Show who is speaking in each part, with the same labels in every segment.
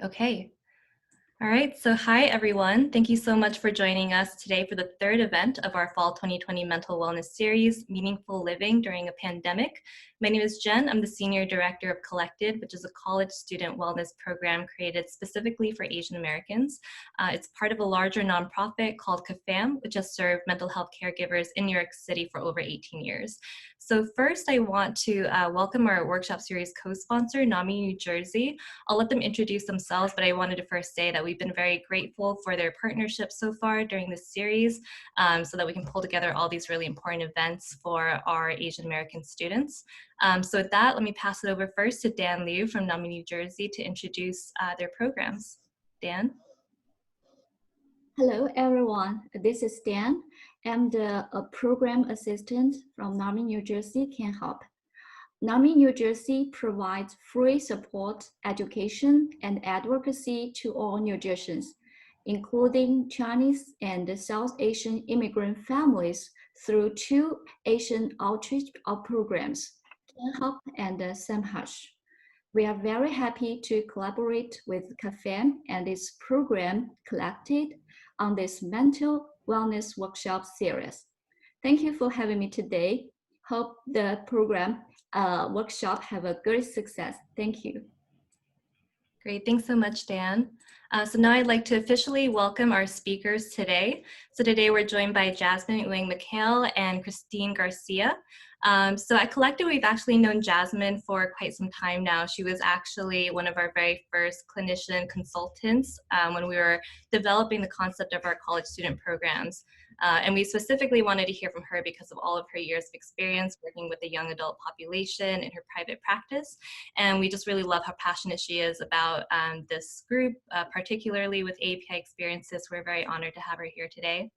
Speaker 1: Okay. All right, so hi everyone. Thank you so much for joining us today for the third event of our Fall 2020 Mental Wellness Series, Meaningful Living During a Pandemic. My name is Jen. I'm the Senior Director of Collected, which is a college student wellness program created specifically for Asian Americans. It's part of a larger nonprofit called CAFAM, which has served mental health caregivers in New York City for over 18 years. So first, I want to welcome our workshop series co-sponsor, NAMI New Jersey. I'll let them introduce themselves, but I wanted to first say that we've been very grateful for their partnership so far during this series so that we can pull together all these really important events for our Asian American students. So with that, let me pass it over first to Dan Liu from NAMI New Jersey to introduce their programs. Dan?
Speaker 2: Hello, everyone. This is Dan. I'm the program assistant from NAMI New Jersey Can Help. NAMI New Jersey provides free support, education, and advocacy to all New Jerseyans, including Chinese and South Asian immigrant families through two Asian outreach programs, Can Help and Samhash. We are very happy to collaborate with CAFAM and its program Collected on this mental wellness workshop series. Thank you for having me today. Hope the program workshop have a great success. Thank you.
Speaker 1: Great, thanks so much, Dan. So now I'd like to officially welcome our speakers today. So today we're joined by Jasmine Ueng-Mchale and Christine Garcia. So at Collective, we've actually known Jasmine for quite some time now. She was actually one of our very first clinician consultants when we were developing the concept of our college student programs. And we specifically wanted to hear from her because of all of her years of experience working with the young adult population in her private practice. And we just really love how passionate she is about this group, particularly with AAPI experiences. We're very honored to have her here today.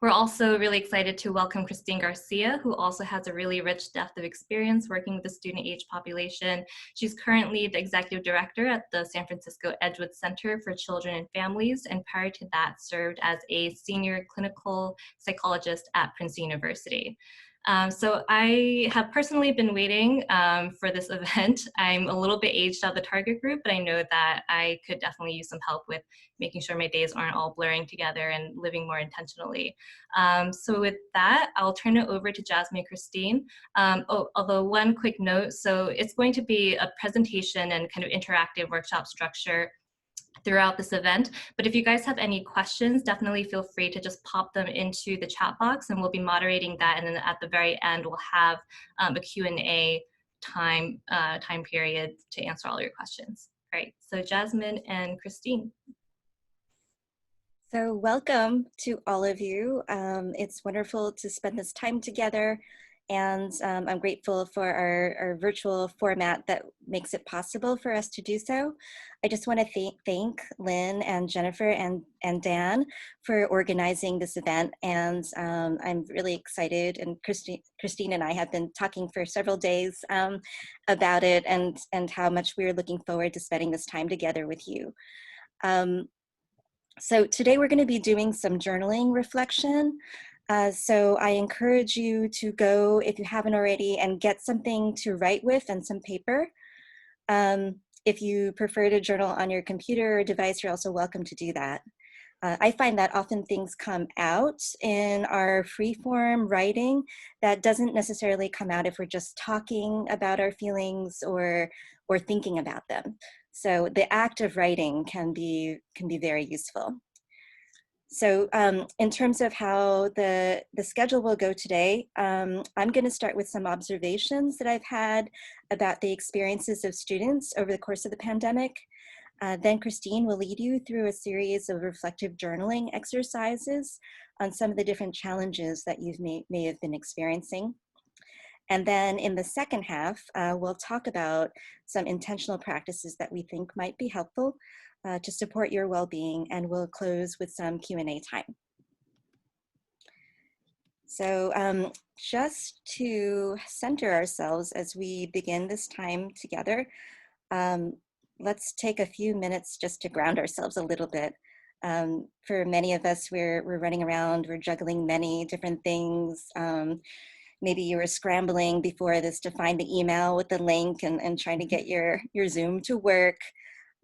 Speaker 1: We're also really excited to welcome Christine Garcia, who also has a really rich depth of experience working with the student age population. She's currently the executive director at the San Francisco Edgewood Center for Children and Families, and prior to that served as a senior clinical psychologist at Princeton University. So I have personally been waiting for this event. I'm a little bit aged out of the target group, but I know that I could definitely use some help with making sure my days aren't all blurring together and living more intentionally. So with that, I'll turn it over to Jasmine and Christine. Although one quick note, so it's going to be a presentation and kind of interactive workshop structure throughout this event. But if you guys have any questions, definitely feel free to just pop them into the chat box and we'll be moderating that. And then at the very end, we'll have a Q&A time period to answer all your questions. All right, so Jasmine and Christine.
Speaker 3: So welcome to all of you. It's wonderful to spend this time together. And I'm grateful for our virtual format that makes it possible for us to do so. I just want to thank Lynn and Jennifer and Dan for organizing this event. And I'm really excited. And Christine and I have been talking for several days about it and how much we're looking forward to spending this time together with you. So today we're going to be doing some journaling reflection. So I encourage you to go, if you haven't already, and get something to write with and some paper. If you prefer to journal on your computer or device, you're also welcome to do that. I find that often things come out in our free-form writing that doesn't necessarily come out if we're just talking about our feelings or thinking about them. So the act of writing can be very useful. So in terms of how the schedule will go today, I'm going to start with some observations that I've had about the experiences of students over the course of the pandemic. Then Christine will lead you through a series of reflective journaling exercises on some of the different challenges that you may have been experiencing. And then in the second half, we'll talk about some intentional practices that we think might be helpful to support your well-being, and we'll close with some Q&A time. So just to center ourselves as we begin this time together, let's take a few minutes just to ground ourselves a little bit. For many of us, we're running around, we're juggling many different things. Maybe you were scrambling before this to find the email with the link and trying to get your Zoom to work.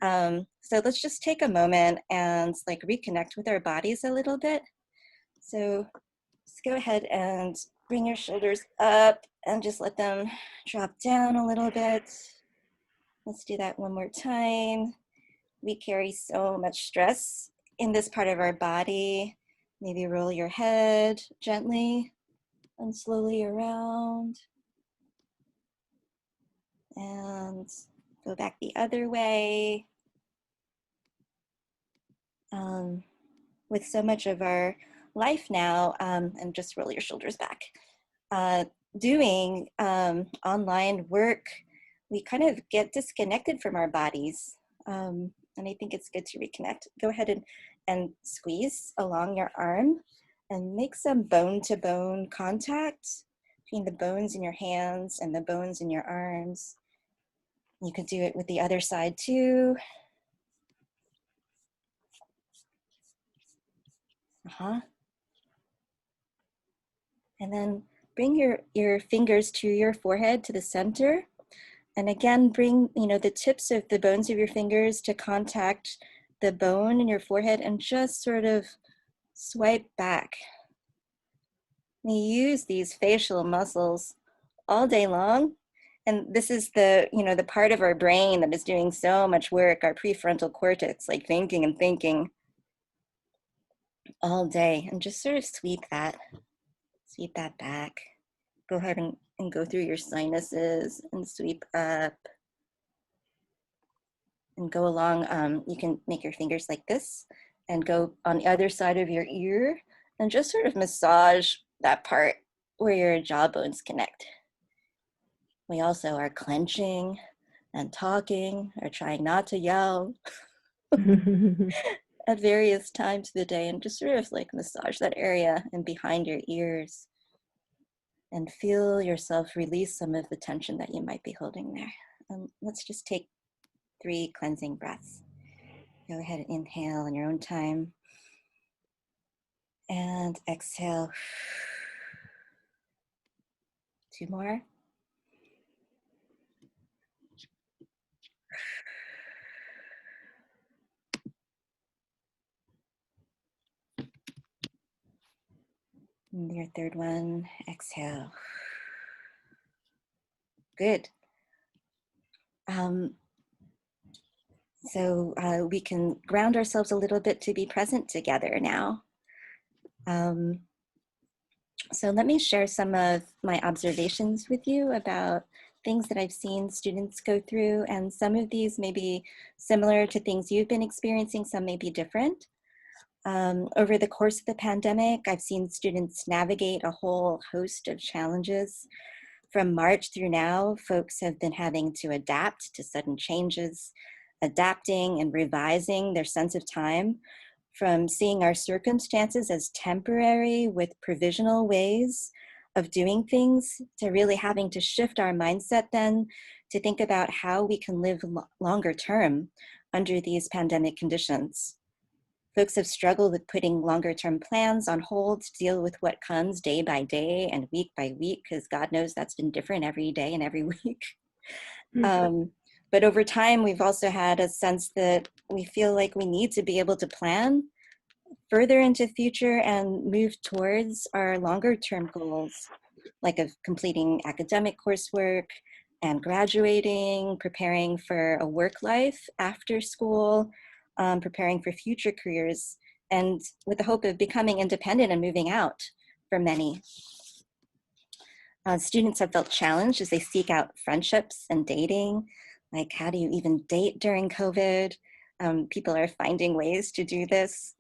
Speaker 3: So let's just take a moment and like reconnect with our bodies a little bit. So just go ahead and bring your shoulders up and just let them drop down a little bit. Let's do that one more time. We carry so much stress in this part of our body. Maybe roll your head gently and slowly around. And go back the other way. With so much of our life now, and just roll your shoulders back, doing online work, we kind of get disconnected from our bodies. And I think it's good to reconnect. Go ahead and squeeze along your arm and make some bone-to-bone contact between the bones in your hands and the bones in your arms. You can do it with the other side too. And then bring your fingers to your forehead, to the center. And again, bring the tips of the bones of your fingers to contact the bone in your forehead and just sort of swipe back. We use these facial muscles all day long. And this is the part of our brain that is doing so much work, our prefrontal cortex, like thinking and thinking all day. And just sort of sweep that back. Go ahead and go through your sinuses and sweep up. And go along, you can make your fingers like this and go on the other side of your ear and just sort of massage that part where your jawbones connect. We also are clenching and talking or trying not to yell at various times of the day, and just sort of like massage that area and behind your ears and feel yourself release some of the tension that you might be holding there. Let's just take 3 cleansing breaths. Go ahead and inhale in your own time. And exhale. 2 more. And your 3rd one, exhale. Good. So we can ground ourselves a little bit to be present together now. So let me share some of my observations with you about things that I've seen students go through, and some of these may be similar to things you've been experiencing, some may be different. Over the course of the pandemic, I've seen students navigate a whole host of challenges. From March through now, folks have been having to adapt to sudden changes, adapting and revising their sense of time, from seeing our circumstances as temporary with provisional ways of doing things, to really having to shift our mindset then to think about how we can live longer term under these pandemic conditions. Folks have struggled with putting longer term plans on hold to deal with what comes day by day and week by week, because God knows that's been different every day and every week. But over time, we've also had a sense that we feel like we need to be able to plan further into the future and move towards our longer term goals, like of completing academic coursework and graduating, preparing for a work life after school, preparing for future careers, and with the hope of becoming independent and moving out for many. Students have felt challenged as they seek out friendships and dating. Like, how do you even date during COVID? People are finding ways to do this.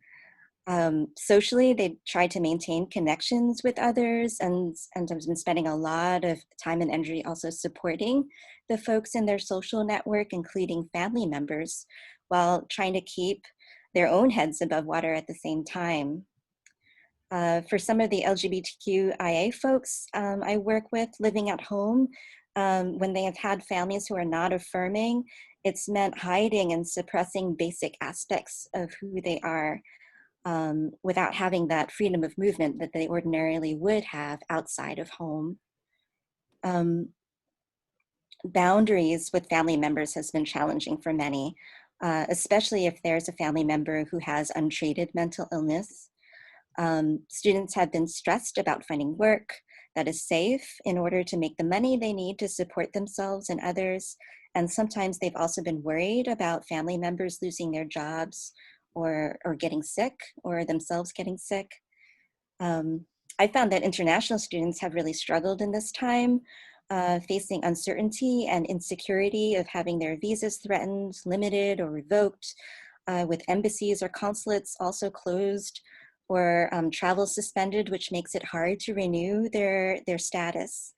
Speaker 3: Socially, they try to maintain connections with others, and have been spending a lot of time and energy also supporting the folks in their social network, including family members, while trying to keep their own heads above water at the same time. For some of the LGBTQIA folks I work with living at home, when they have had families who are not affirming, it's meant hiding and suppressing basic aspects of who they are, without having that freedom of movement that they ordinarily would have outside of home. Boundaries with family members has been challenging for many. especially if there's a family member who has untreated mental illness. Students have been stressed about finding work that is safe in order to make the money they need to support themselves and others. And sometimes they've also been worried about family members losing their jobs or getting sick or themselves getting sick. I found that international students have really struggled in this time, facing uncertainty and insecurity of having their visas threatened, limited, or revoked, with embassies or consulates also closed, or travel suspended, which makes it hard to renew their status.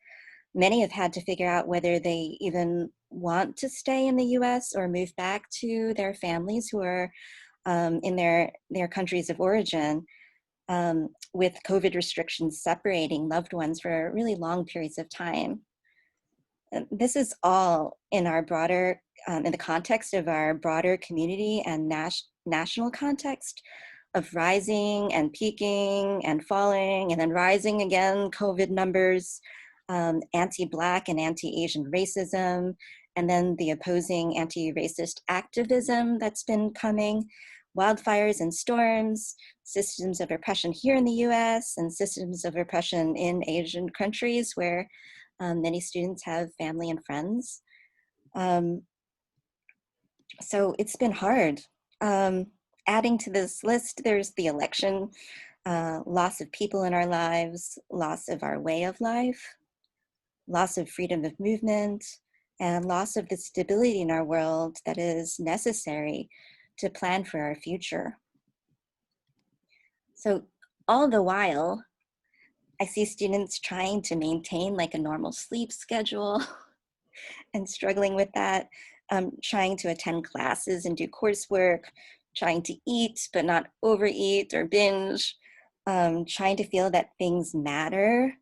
Speaker 3: Many have had to figure out whether they even want to stay in the US or move back to their families who are in their countries of origin, with COVID restrictions separating loved ones for really long periods of time. This is all in our broader, in the context of our broader community and national context of rising and peaking and falling and then rising again COVID numbers, anti-Black and anti-Asian racism, and then the opposing anti-racist activism that's been coming, wildfires and storms, systems of oppression here in the US, and systems of oppression in Asian countries where many students have family and friends. So it's been hard. Adding to this list, there's the election, loss of people in our lives, loss of our way of life, loss of freedom of movement, and loss of the stability in our world that is necessary to plan for our future. So all the while, I see students trying to maintain like a normal sleep schedule and struggling with that, trying to attend classes and do coursework, trying to eat but not overeat or binge, trying to feel that things matter,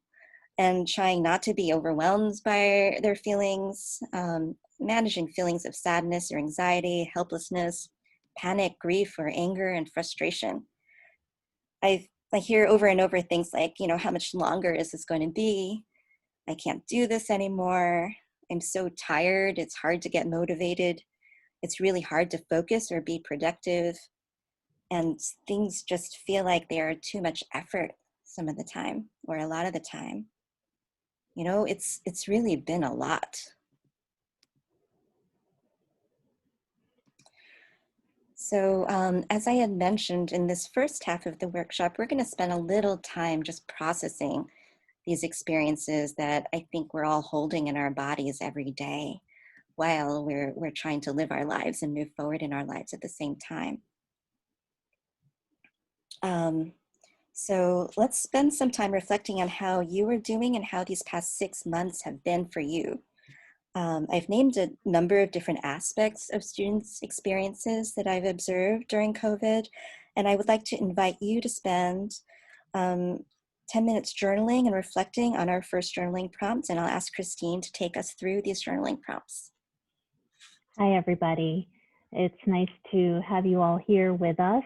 Speaker 3: and trying not to be overwhelmed by their feelings, managing feelings of sadness or anxiety, helplessness, panic, grief, or anger and frustration. I hear over and over things like, you know, how much longer is this going to be? I can't do this anymore. I'm so tired. It's hard to get motivated. It's really hard to focus or be productive. And things just feel like they are too much effort some of the time, or a lot of the time. You know, it's really been a lot. So as I had mentioned in this first half of the workshop, we're going to spend a little time just processing these experiences that I think we're all holding in our bodies every day while we're trying to live our lives and move forward in our lives at the same time. So let's spend some time reflecting on how you are doing and how these past 6 months have been for you. I've named a number of different aspects of students' experiences that I've observed during COVID, and I would like to invite you to spend 10 minutes journaling and reflecting on our first journaling prompt, and I'll ask Christine to take us through these journaling prompts.
Speaker 4: Hi, everybody. It's nice to have you all here with us.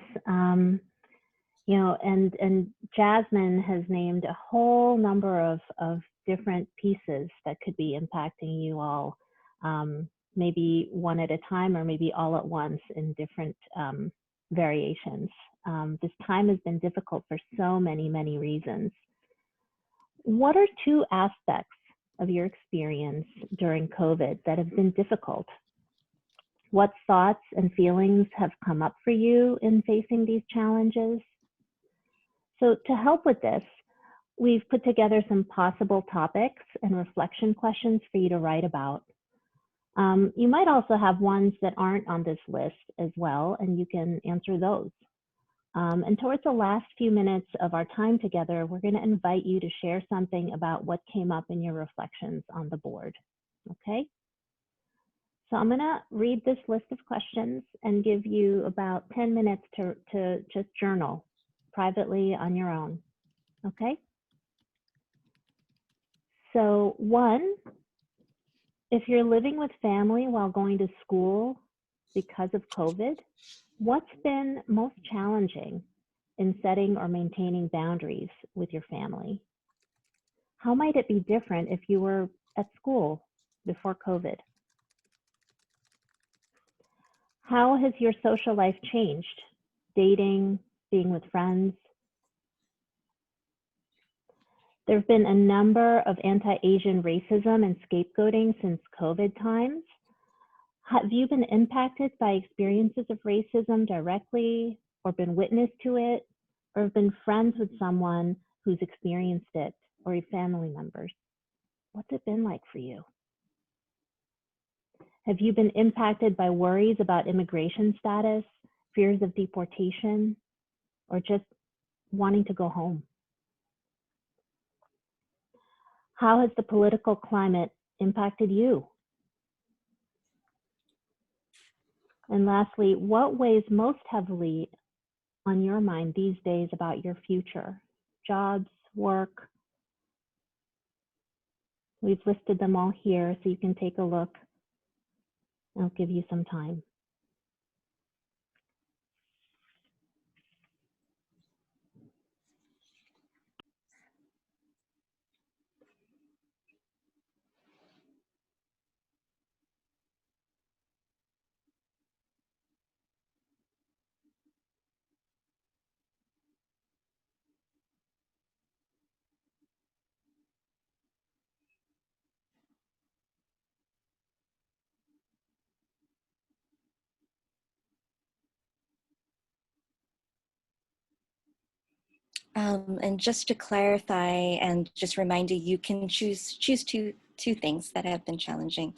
Speaker 4: You know, and Jasmine has named a whole number of different pieces that could be impacting you all, maybe one at a time or maybe all at once in different variations. This time has been difficult for so many reasons. What are 2 aspects of your experience during COVID that have been difficult? What thoughts and feelings have come up for you in facing these challenges? So to help with this, we've put together some possible topics and reflection questions for you to write about. You might also have ones that aren't on this list as well, and you can answer those. And towards the last few minutes of our time together, we're going to invite you to share something about what came up in your reflections on the board. Okay? So I'm going to read this list of questions and give you about 10 minutes to just journal privately on your own. Okay? So 1, if you're living with family while going to school because of COVID, what's been most challenging in setting or maintaining boundaries with your family? How might it be different if you were at school before COVID? How has your social life changed? Dating, being with friends? There have been a number of anti-Asian racism and scapegoating since COVID times. Have you been impacted by experiences of racism directly or been witness to it, or have been friends with someone who's experienced it, or your family members? What's it been like for you? Have you been impacted by worries about immigration status, fears of deportation, or just wanting to go home? How has the political climate impacted you? And lastly, what weighs most heavily on your mind these days about your future? Jobs, work. We've listed them all here so you can take a look. I'll give you some time.
Speaker 3: And just to clarify and just remind you, you can choose two things that have been challenging.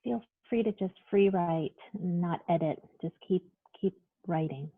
Speaker 4: Feel free to just free write, not edit. Just keep writing.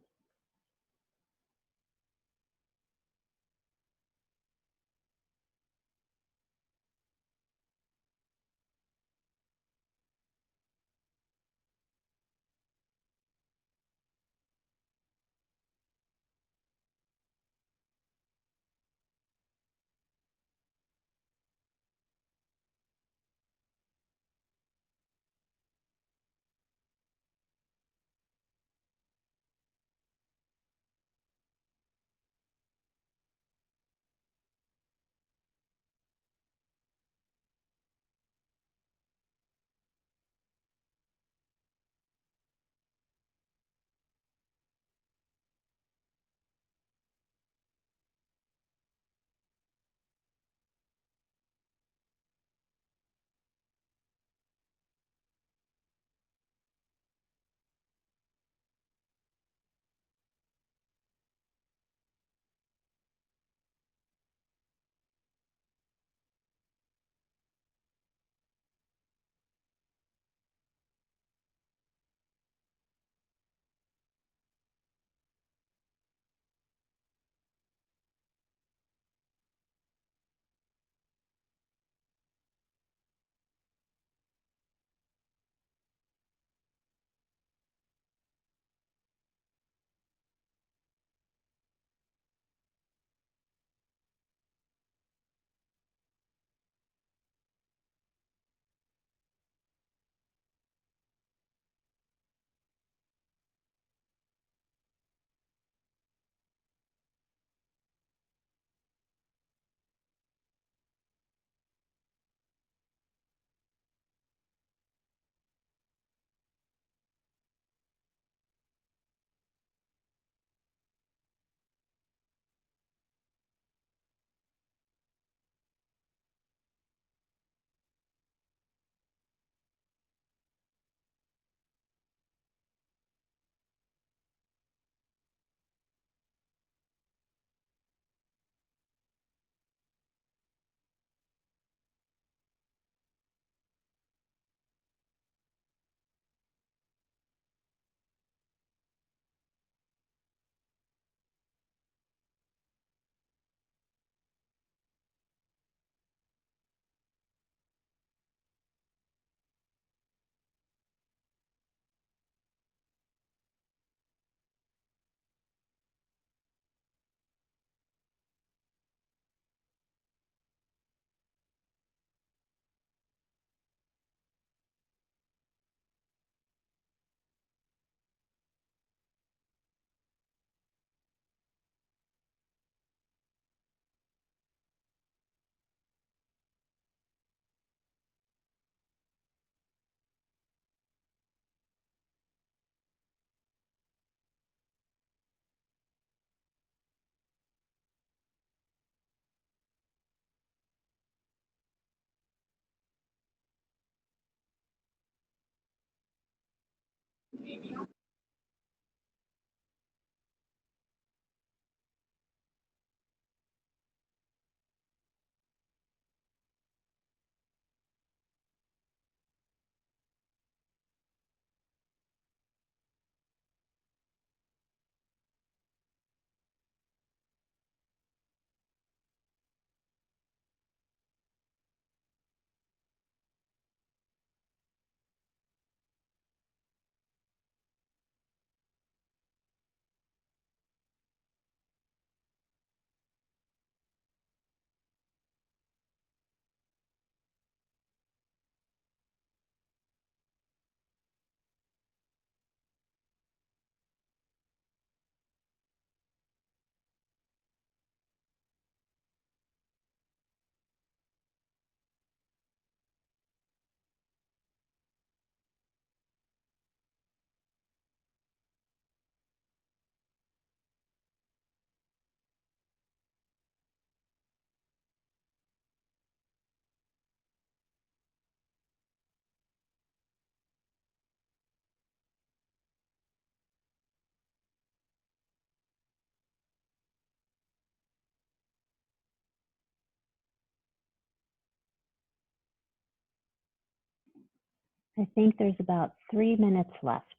Speaker 4: I think there's about 3 minutes left.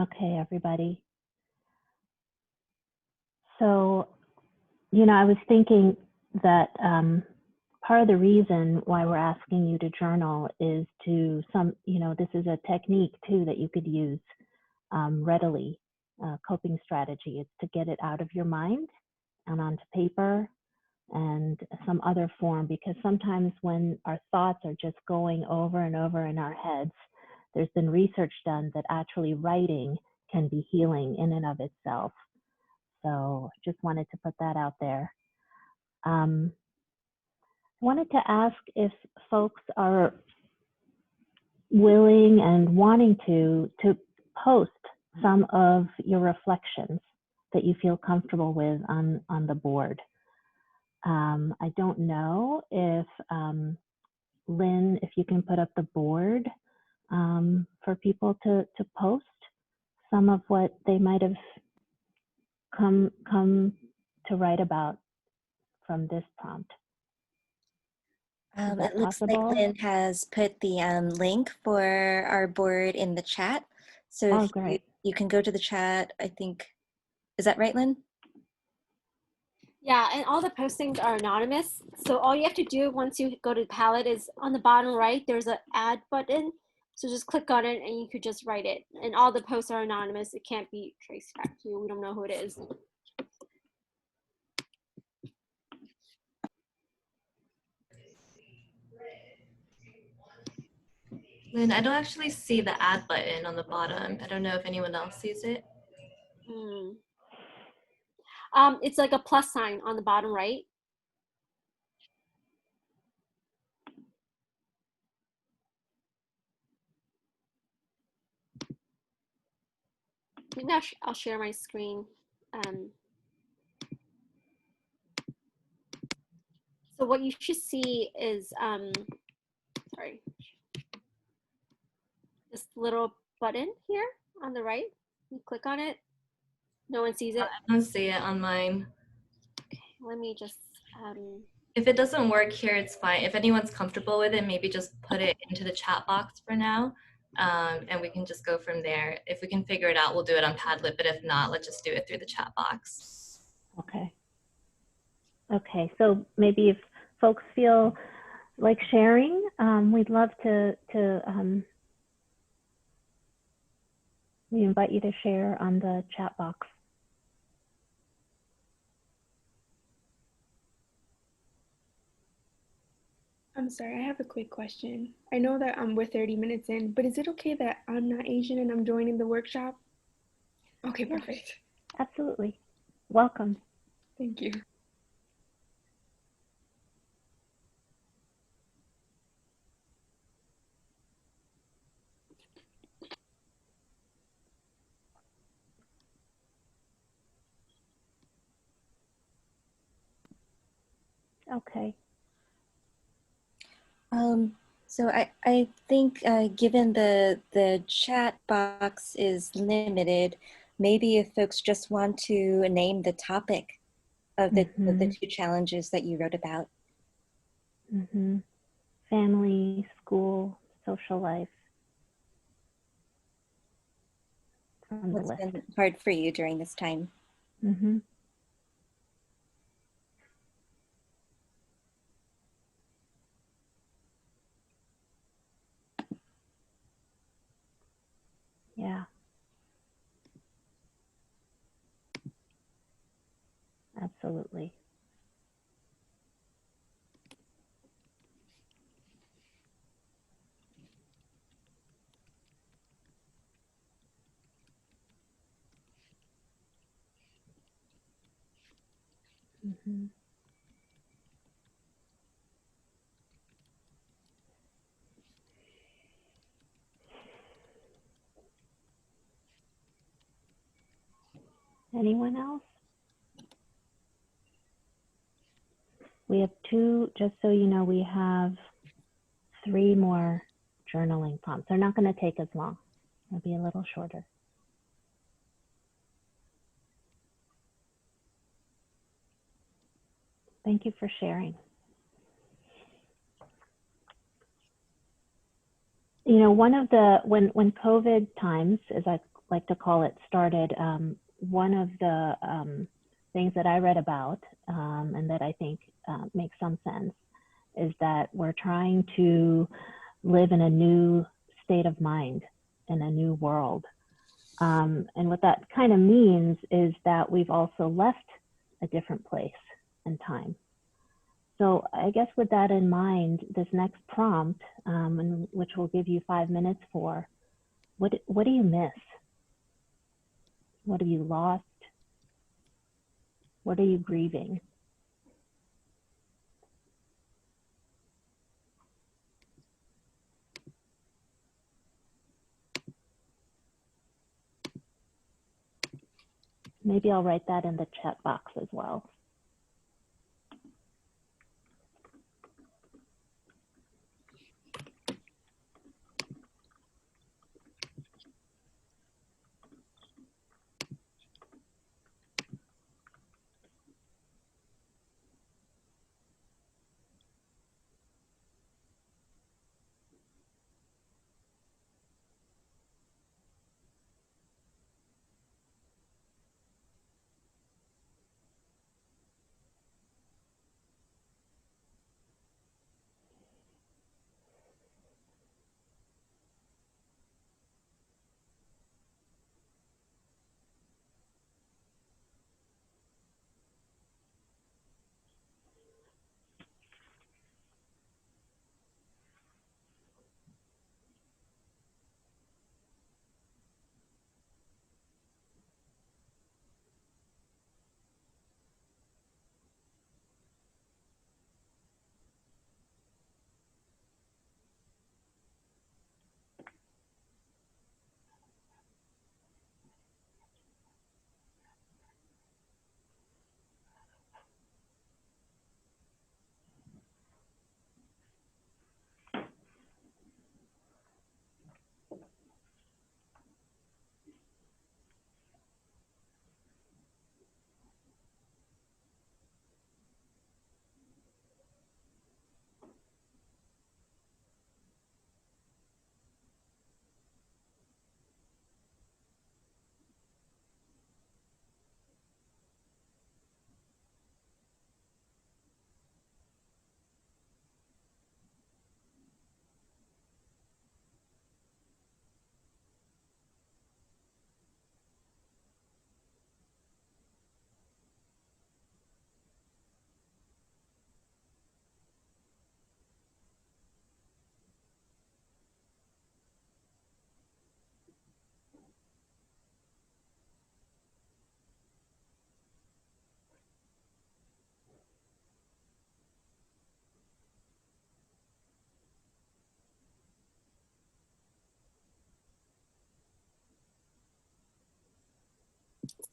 Speaker 4: Okay, everybody. So, I was thinking that part of the reason why we're asking you to journal is this is a technique too that you could use readily coping strategy. It's to get it out of your mind and onto paper and some other form, because sometimes when our thoughts are just going over and over in our heads, there's been research done that actually writing can be healing in and of itself. So just wanted to put that out there. Wanted to ask if folks are willing and wanting to post some of your reflections that you feel comfortable with on the board. I don't know if, Lynn, if you can put up the board for people to post some of what they might have come to write about from this prompt.
Speaker 3: It looks
Speaker 4: possible?
Speaker 3: like Lynn has put the link for our board in the chat. So if
Speaker 4: great.
Speaker 3: you can go to the chat, I think, is that right, Lynn?
Speaker 5: Yeah, and all the postings are anonymous. So all you have to do once you go to the palette is on the bottom right, there's an add button. So just click on it and you could just write it. And all the posts are anonymous. It can't be traced back to you. We don't know who it is.
Speaker 1: Lynn, I don't actually see the add button on the bottom. I don't know if anyone else sees it.
Speaker 5: It's like a plus sign on the bottom right. Maybe I'll share my screen. So what you should see is, sorry, this little button here on the right. You click on it. No one sees it.
Speaker 1: I don't see it on mine.
Speaker 5: Okay, let me just.
Speaker 1: If it doesn't work here, it's fine. If anyone's comfortable with it, maybe just put it into the chat box for now, and we can just go from there. If we can figure it out, we'll do it on Padlet, but if not, let's just do it through the chat box.
Speaker 4: Okay. Okay, so maybe if folks feel like sharing, we'd love to we invite you to share on the chat box.
Speaker 6: I'm sorry, I have a quick question. I know that we're 30 minutes in, but is it okay that I'm not Asian and I'm joining the workshop? Okay, perfect.
Speaker 4: Absolutely. Welcome.
Speaker 6: Thank you.
Speaker 4: Okay.
Speaker 3: So I think given the chat box is limited, maybe if folks just want to name the topic of the two challenges that you wrote about.
Speaker 4: Family, school, social life.
Speaker 3: What's been hard for you during this time?
Speaker 4: Yeah. Absolutely. Anyone else? We have two, just so you know, we have 3 more journaling prompts. They're not going to take as long. They'll be a little shorter. Thank you for sharing. You know, one of the, when COVID times, as I like to call it, started, one of the things that I read about and that I think makes some sense is that we're trying to live in a new state of mind, in a new world. And what that kind of means is that we've also left a different place and time. So I guess with that in mind, this next prompt, which we'll give you 5 minutes for, what do you miss? What have you lost? What are you grieving? Maybe I'll write that in the chat box as well.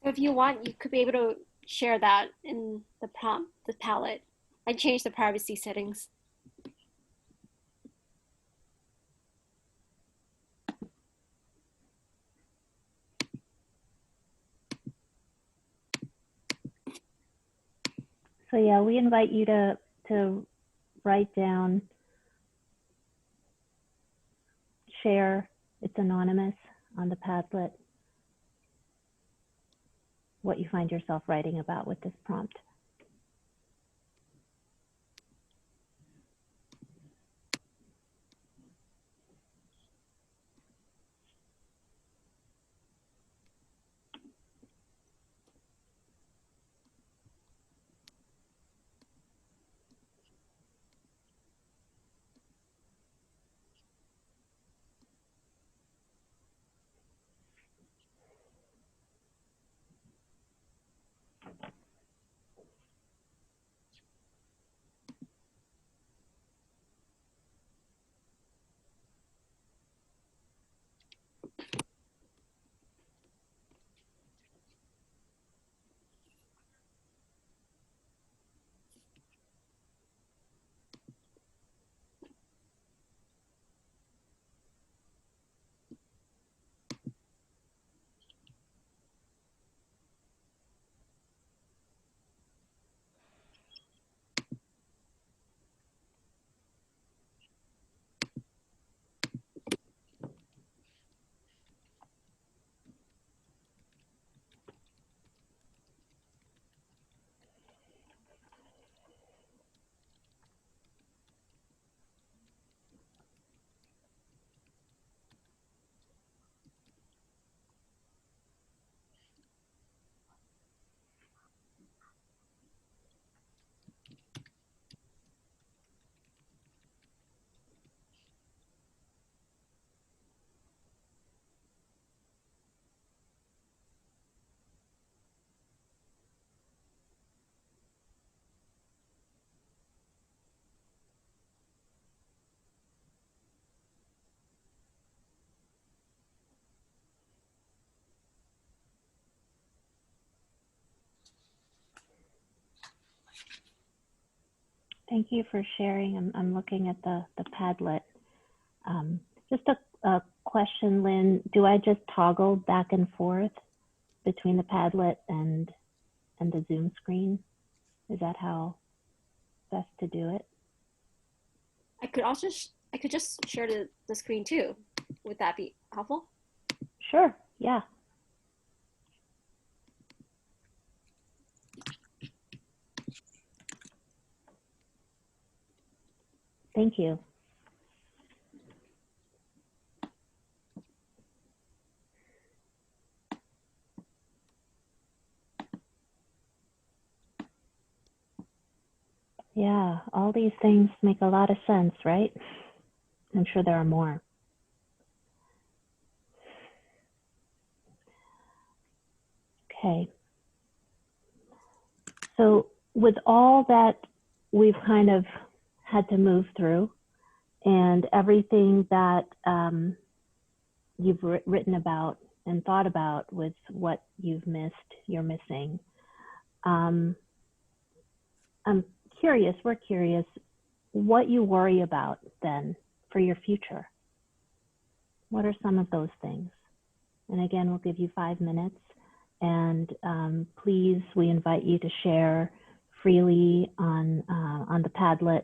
Speaker 5: So if you want, you could be able to share that in the prompt, the palette. I changed the privacy settings.
Speaker 4: So yeah, we invite you to write down, share, it's anonymous on the Padlet, what you find yourself writing about with this prompt. Thank you for sharing. I'm looking at the Padlet. Just a question, Lynn. Do I just toggle back and forth between the Padlet and the Zoom screen? Is that how best to do it?
Speaker 5: I could also I could just share the screen too. Would that be helpful?
Speaker 4: Sure. Yeah. Thank you. Yeah, all these things make a lot of sense, right? I'm sure there are more. Okay. So with all that we've kind of had to move through and everything that you've written about and thought about with what you've missed, you're missing, I'm curious, we're curious, what you worry about then for your future. What are some of those things? And again, we'll give you 5 minutes. And please, we invite you to share freely on the Padlet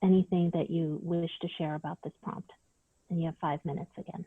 Speaker 4: anything that you wish to share about this prompt. And you have 5 minutes again.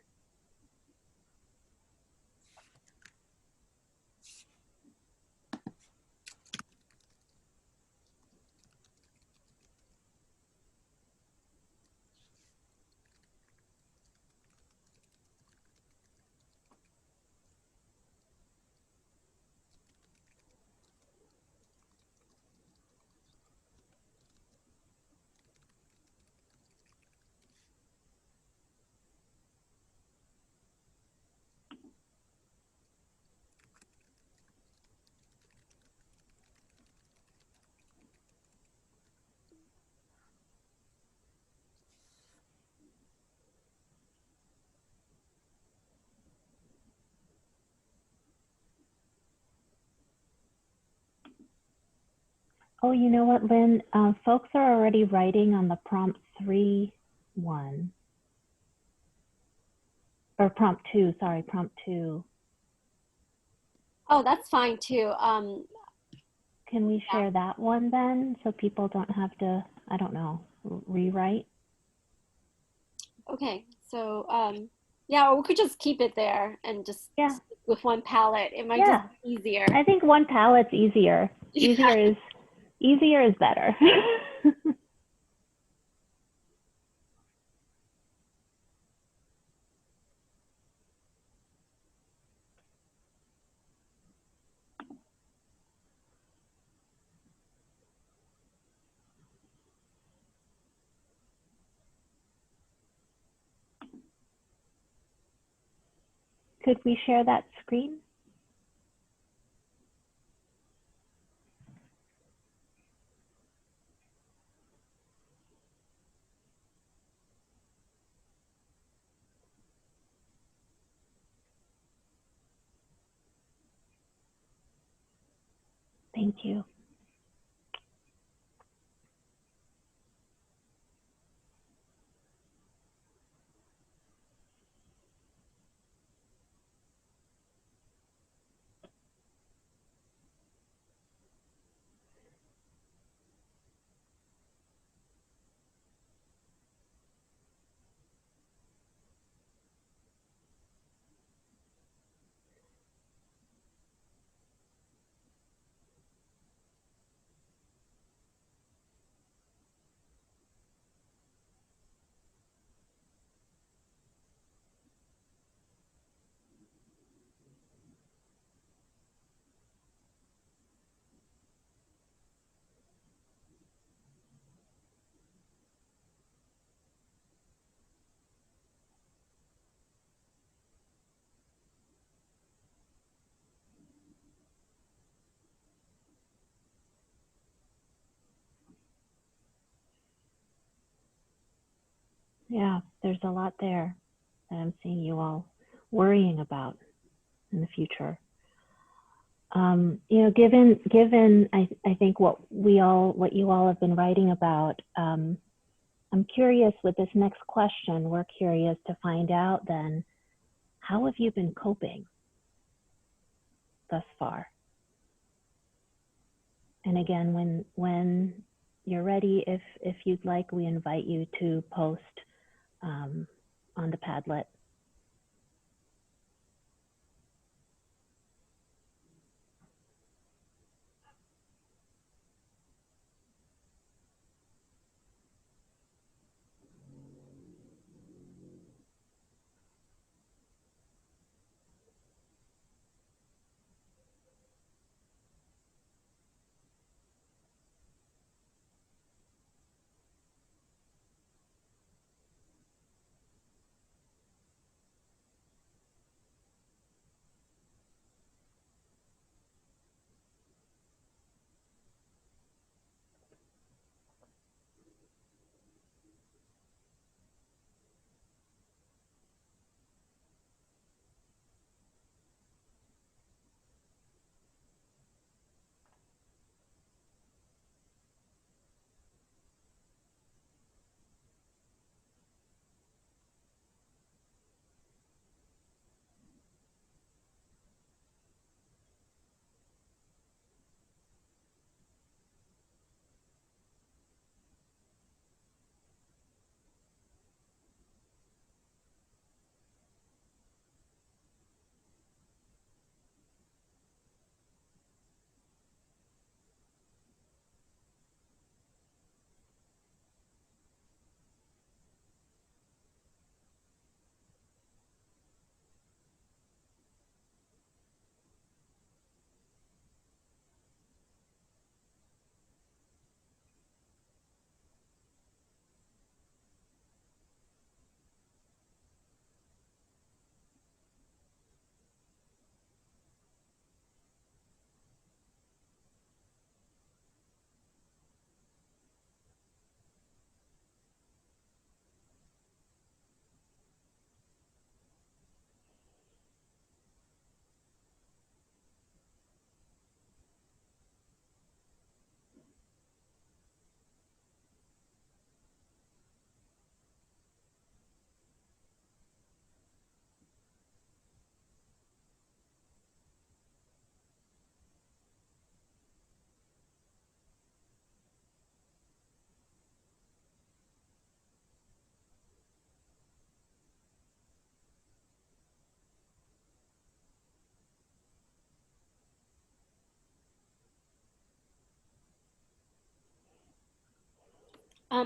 Speaker 4: Oh, you know what, Lynn? Folks are already writing on the prompt 3.1. Or prompt 2, sorry, prompt 2.
Speaker 5: Oh, that's fine too.
Speaker 4: Can we share that one then so people don't have to, I don't know, rewrite?
Speaker 5: Okay, so yeah, or we could just keep it there and just with one palette. It might just be easier.
Speaker 4: I think one palette's easier. Easier is better. Could we share that screen? Thank you. Yeah, there's a lot there that I'm seeing you all worrying about in the future. You know, given I think what you all have been writing about, I'm curious with this next question, we're curious to find out then, how have you been coping thus far? And again, when you're ready, if you'd like, we invite you to post on the Padlet.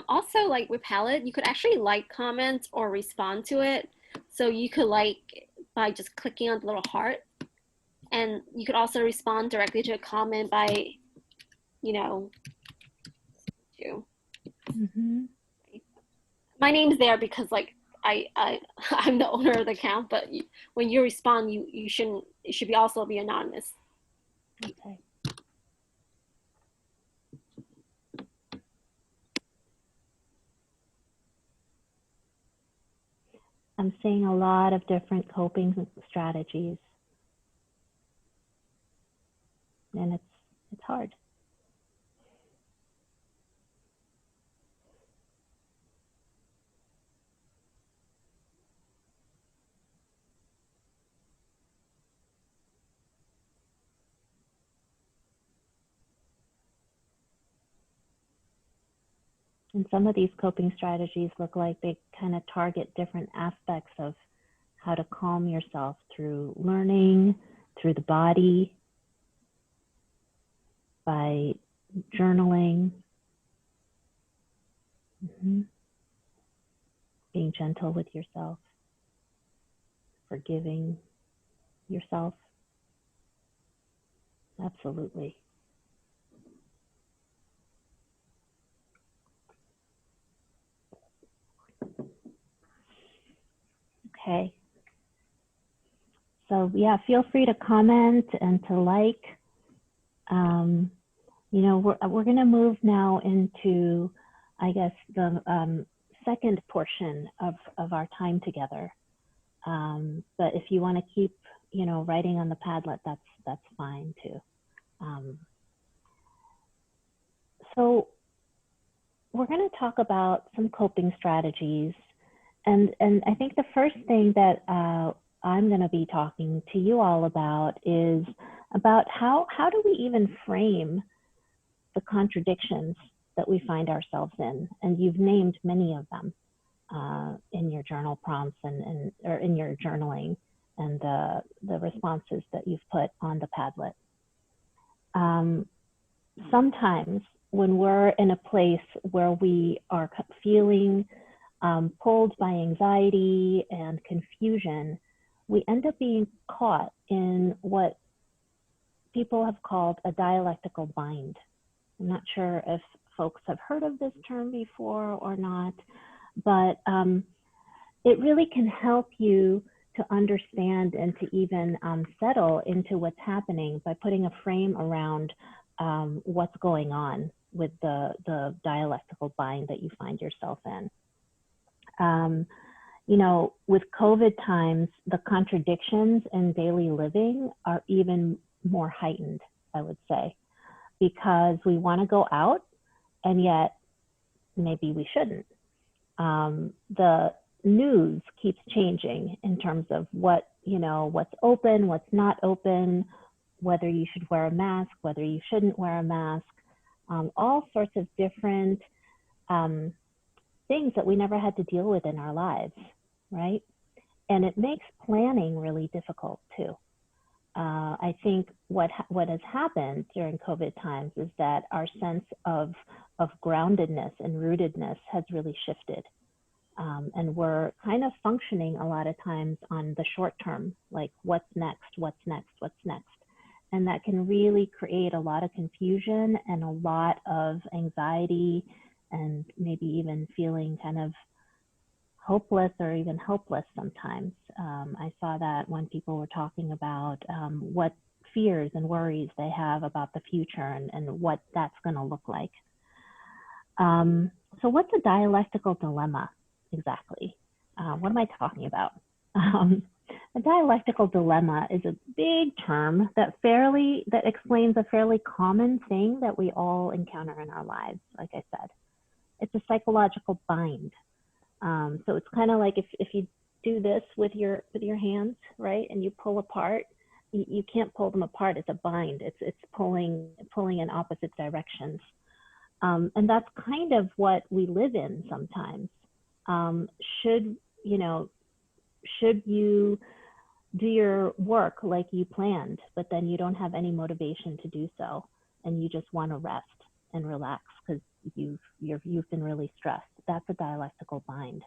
Speaker 5: Also, like with Palette, you could actually like comments or respond to it. So you could like by just clicking on the little heart, and you could also respond directly to a comment by, you know, my name's there because like I'm the owner of the account, but when you respond, you shouldn't. It should be also be anonymous.
Speaker 4: Okay. I'm seeing a lot of different coping strategies, and it's hard. And some of these coping strategies look like they kind of target different aspects of how to calm yourself through learning, through the body, by journaling, being gentle with yourself, forgiving yourself. Absolutely. Okay. So yeah, feel free to comment and to like. You know, we're going to move now into, I guess, the second portion of our time together. But if you want to keep, you know, writing on the Padlet, that's fine too. So we're going to talk about some coping strategies. And I think the first thing that I'm going to be talking to you all about is about how do we even frame the contradictions that we find ourselves in. And you've named many of them in your journal prompts or in your journaling and the responses that you've put on the Padlet. Sometimes when we're in a place where we are feeling pulled by anxiety and confusion, we end up being caught in what people have called a dialectical bind. I'm not sure if folks have heard of this term before or not, but it really can help you to understand and to even settle into what's happening by putting a frame around what's going on with the dialectical bind that you find yourself in. You know, with COVID times, the contradictions in daily living are even more heightened, I would say, because we want to go out and yet maybe we shouldn't. The news keeps changing in terms of what, you know, what's open, what's not open, whether you should wear a mask, whether you shouldn't wear a mask, all sorts of different things that we never had to deal with in our lives, right? And it makes planning really difficult too. I think what has happened during COVID times is that our sense of groundedness and rootedness has really shifted. And we're kind of functioning a lot of times on the short term, like what's next, what's next, what's next. And that can really create a lot of confusion and a lot of anxiety and maybe even feeling kind of hopeless or even helpless sometimes. I saw that when people were talking about what fears and worries they have about the future and what that's going to look like. So what's a dialectical dilemma exactly? What am I talking about? A dialectical dilemma is a big term that explains a fairly common thing that we all encounter in our lives, like I said. It's a psychological bind. So it's kind of like if you do this with your hands, right, and you pull apart, you can't pull them apart. It's a bind. It's pulling in opposite directions, and that's kind of what we live in sometimes. Should you do your work like you planned, but then you don't have any motivation to do so, and you just want to rest and relax because you've been really stressed? That's a dialectical bind.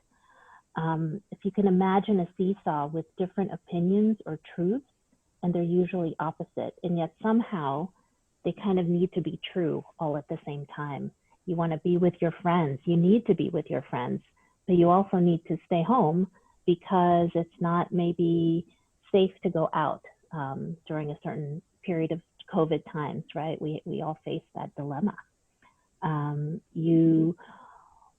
Speaker 4: If you can imagine a seesaw with different opinions or truths, and they're usually opposite, and yet somehow they kind of need to be true all at the same time. You want to be with your friends. You need to be with your friends, but you also need to stay home because it's not maybe safe to go out during a certain period of COVID times, right? We all face that dilemma. You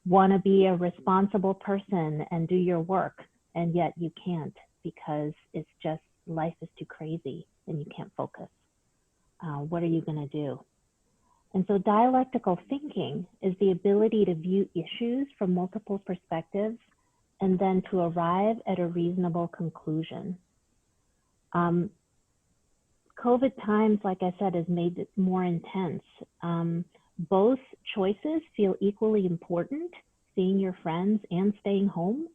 Speaker 4: want to be a responsible person and do your work, and yet you can't because it's just life is too crazy and you can't focus. What are you going to do? And so dialectical thinking is the ability to view issues from multiple perspectives and then to arrive at a reasonable conclusion. COVID times, like I said, has made it more intense. Both choices feel equally important, seeing your friends and staying home,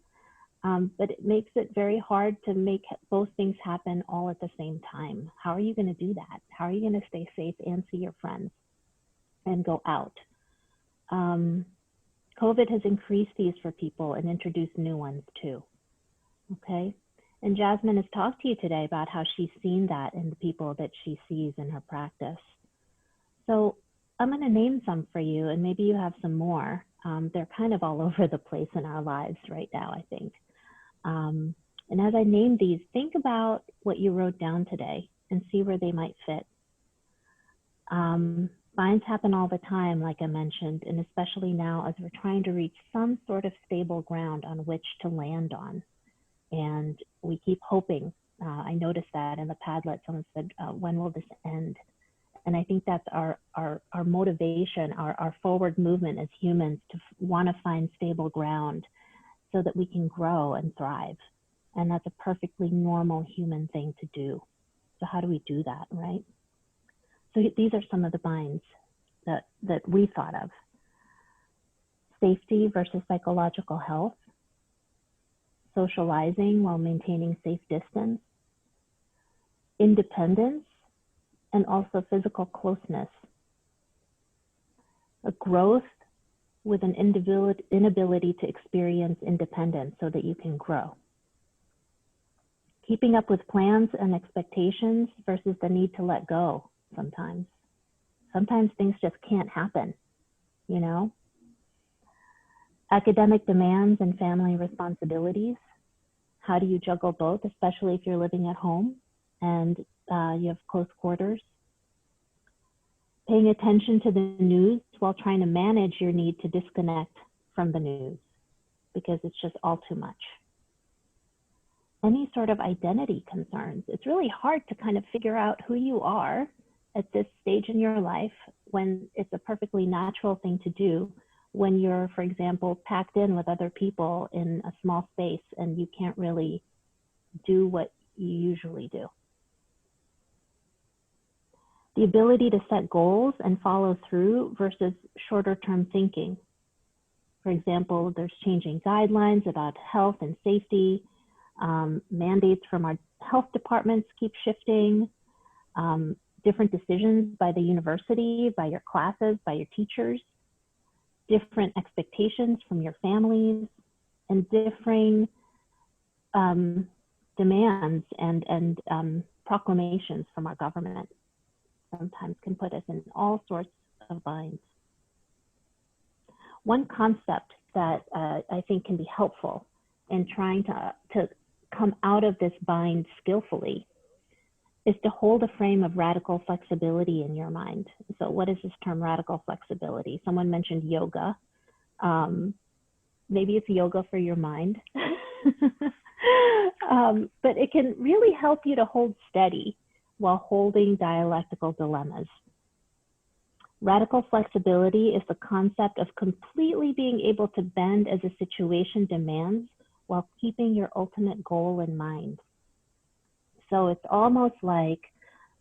Speaker 4: but it makes it very hard to make both things happen all at the same time. How are you going to do that? How are you going to stay safe and see your friends and go out? COVID has increased these for people and introduced new ones too, okay? And Jasmine has talked to you today about how she's seen that in the people that she sees in her practice. So I'm going to name some for you, and maybe you have some more. They're kind of all over the place in our lives right now, I think. And as I name these, think about what you wrote down today and see where they might fit. Binds happen all the time, like I mentioned, and especially now as we're trying to reach some sort of stable ground on which to land on. And we keep hoping I noticed that in the Padlet, someone said, when will this end? And I think that's our motivation, our forward movement as humans to want to find stable ground so that we can grow and thrive. And that's a perfectly normal human thing to do. So how do we do that, right? So these are some of the binds that we thought of. Safety versus psychological health, socializing while maintaining safe distance, independence, and also physical closeness. A growth with an inability to experience independence so that you can grow. Keeping up with plans and expectations versus the need to let go sometimes. Sometimes things just can't happen, you know? Academic demands and family responsibilities. How do you juggle both, especially if you're living at home and you have close quarters? Paying attention to the news while trying to manage your need to disconnect from the news because it's just all too much. Any sort of identity concerns. It's really hard to kind of figure out who you are at this stage in your life when it's a perfectly natural thing to do when you're, for example, packed in with other people in a small space and you can't really do what you usually do. The ability to set goals and follow through versus shorter term thinking. For example, there's changing guidelines about health and safety. Mandates from our health departments keep shifting. Different decisions by the university, by your classes, by your teachers. Different expectations from your families, and differing demands and proclamations from our government sometimes can put us in all sorts of binds. One concept that I think can be helpful in trying to come out of this bind skillfully is to hold a frame of radical flexibility in your mind. So what is this term, radical flexibility? Someone mentioned yoga. Maybe it's yoga for your mind. But it can really help you to hold steady while holding dialectical dilemmas. Radical flexibility is the concept of completely being able to bend as a situation demands while keeping your ultimate goal in mind. So it's almost like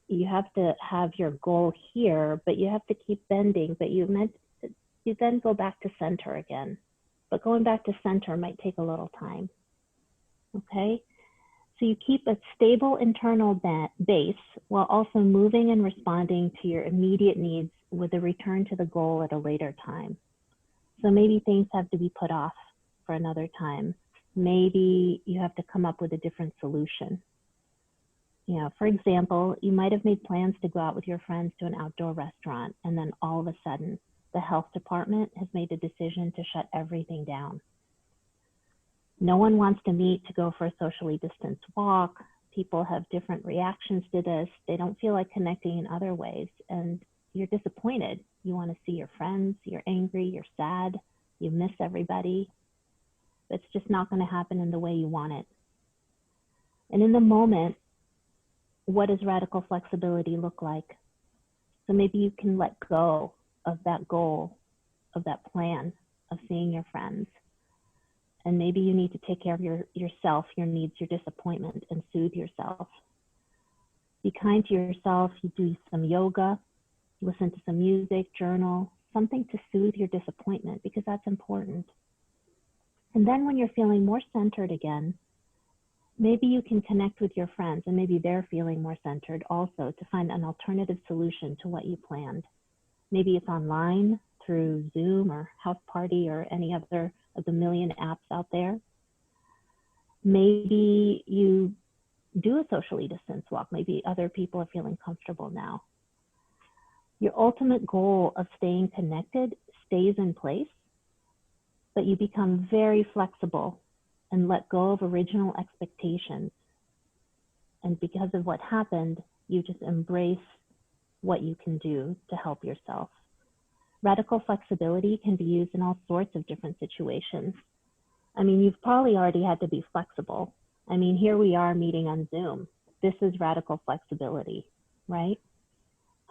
Speaker 4: you have to have your goal here, but you have to keep bending, but you then go back to center again. But going back to center might take a little time, okay? So you keep a stable internal base while also moving and responding to your immediate needs with a return to the goal at a later time. So maybe things have to be put off for another time. Maybe you have to come up with a different solution. You know, for example, you might have made plans to go out with your friends to an outdoor restaurant, and then all of a sudden, the health department has made a decision to shut everything down. No one wants to meet to go for a socially distanced walk. People have different reactions to this. They don't feel like connecting in other ways, and you're disappointed. You want to see your friends, you're angry, you're sad, you miss everybody. It's just not going to happen in the way you want it. And in the moment, what does radical flexibility look like? So maybe you can let go of that goal, of that plan of seeing your friends. And maybe you need to take care of yourself, your needs, your disappointment, and soothe yourself. Be kind to yourself. You do some yoga, listen to some music, journal, something to soothe your disappointment, because that's important. And then when you're feeling more centered again, maybe you can connect with your friends, and maybe they're feeling more centered also, to find an alternative solution to what you planned. Maybe it's online through Zoom or House Party or any other of the million apps out there. Maybe you do a socially distanced walk. Maybe other people are feeling comfortable now. Your ultimate goal of staying connected stays in place, but you become very flexible and let go of original expectations. And because of what happened, you just embrace what you can do to help yourself. Radical flexibility can be used in all sorts of different situations. I mean, you've probably already had to be flexible I mean, here we are meeting on Zoom. This is radical flexibility, right?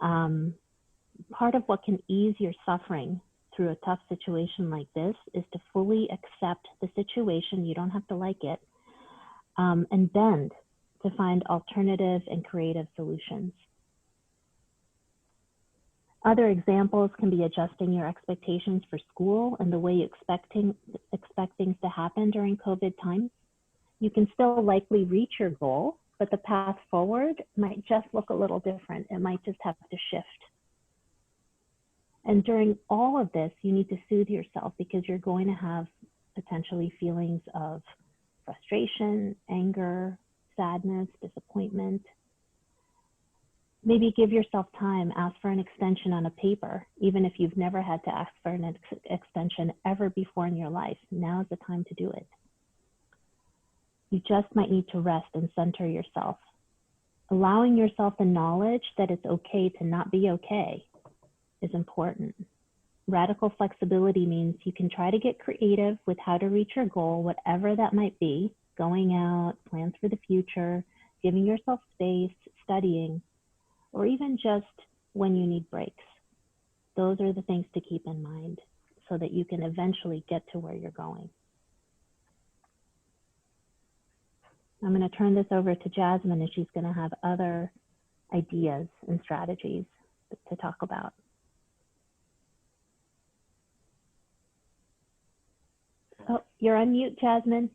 Speaker 4: Part of what can ease your suffering through a tough situation like this is to fully accept the situation. You don't have to like it, and bend to find alternative and creative solutions. Other examples can be adjusting your expectations for school and the way you expect things to happen during COVID times. You can still likely reach your goal, but the path forward might just look a little different. It might just have to shift. And during all of this, you need to soothe yourself because you're going to have potentially feelings of frustration, anger, sadness, disappointment. Maybe give yourself time, ask for an extension on a paper, even if you've never had to ask for an extension ever before in your life. Now is the time to do it. You just might need to rest and center yourself. Allowing yourself the knowledge that it's okay to not be okay is important. Radical flexibility means you can try to get creative with how to reach your goal, whatever that might be, going out, plans for the future, giving yourself space, studying, or even just when you need breaks. Those are the things to keep in mind so that you can eventually get to where you're going. I'm going to turn this over to Jasmine, and she's going to have other ideas and strategies to talk about. Oh, you're on mute, Jasmine.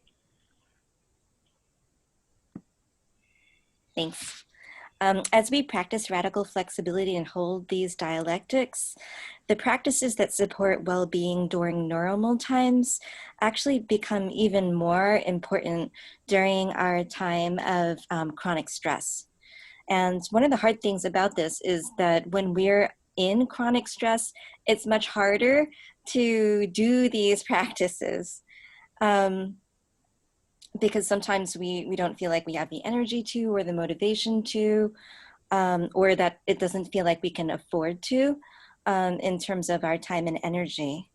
Speaker 3: Thanks. As we practice radical flexibility and hold these dialectics, the practices that support well-being during normal times actually become even more important during our time of chronic stress. And one of the hard things about this is that when we're in chronic stress, it's much harder to do these practices. Because sometimes we don't feel like we have the energy to, or the motivation to, or that it doesn't feel like we can afford to in terms of our time and energy.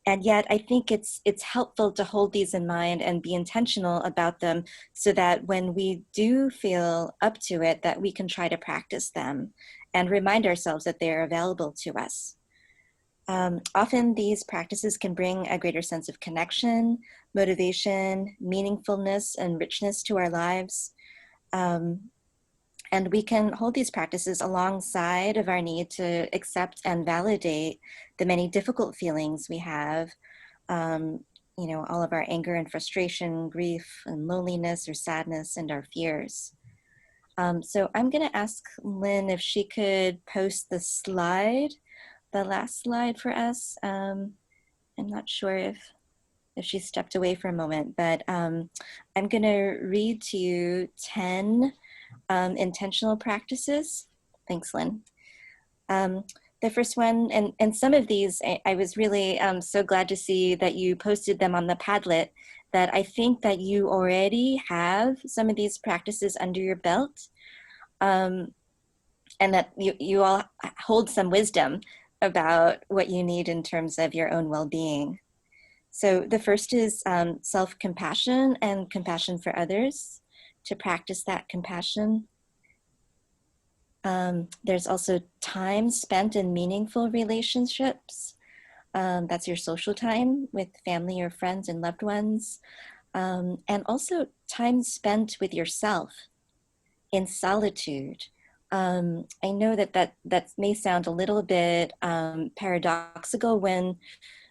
Speaker 3: And yet I think it's helpful to hold these in mind and be intentional about them so that when we do feel up to it, that we can try to practice them and remind ourselves that they're available to us. Often these practices can bring a greater sense of connection, motivation, meaningfulness, and richness to our lives. And we can hold these practices alongside of our need to accept and validate the many difficult feelings we have, all of our anger and frustration, grief and loneliness or sadness and our fears. So I'm gonna ask Lynn if she could post the last slide for us. I'm not sure if she stepped away for a moment, but I'm gonna read to you 10 intentional practices. Thanks, Lynn. The first one, and some of these, I was really so glad to see that you posted them on the Padlet, that I think that you already have some of these practices under your belt, and that you all hold some wisdom about what you need in terms of your own well-being. So the first is self-compassion and compassion for others, to practice that compassion. There's also time spent in meaningful relationships. That's your social time with family or friends and loved ones. And also time spent with yourself in solitude. I know that may sound a little bit paradoxical when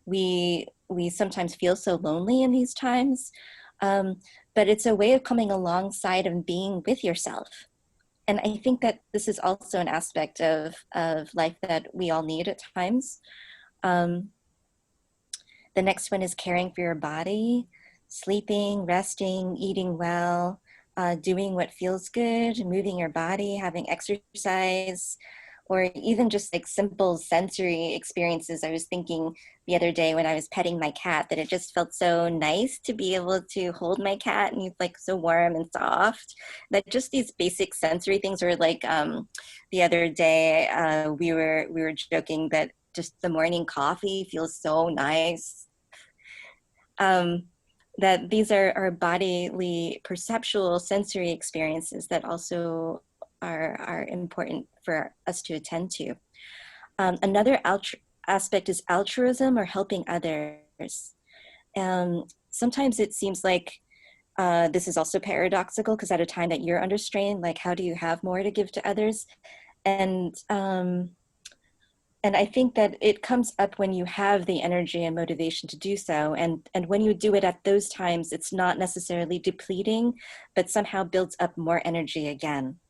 Speaker 3: we sometimes feel so lonely in these times, but it's a way of coming alongside and being with yourself. And I think that this is also an aspect of life that we all need at times. The next one is caring for your body, sleeping, resting, eating well, doing what feels good, moving your body, having exercise, or even just like simple sensory experiences. I was thinking the other day when I was petting my cat that it just felt so nice to be able to hold my cat, and he's like so warm and soft. That just these basic sensory things were like, the other day we were joking that just the morning coffee feels so nice. that these are bodily, perceptual, sensory experiences that also are important for us to attend to. Another aspect is altruism, or helping others. Sometimes it seems like this is also paradoxical, because at a time that you're under strain, like how do you have more to give to others? And I think that it comes up when you have the energy and motivation to do so. And when you do it at those times, it's not necessarily depleting, but somehow builds up more energy again.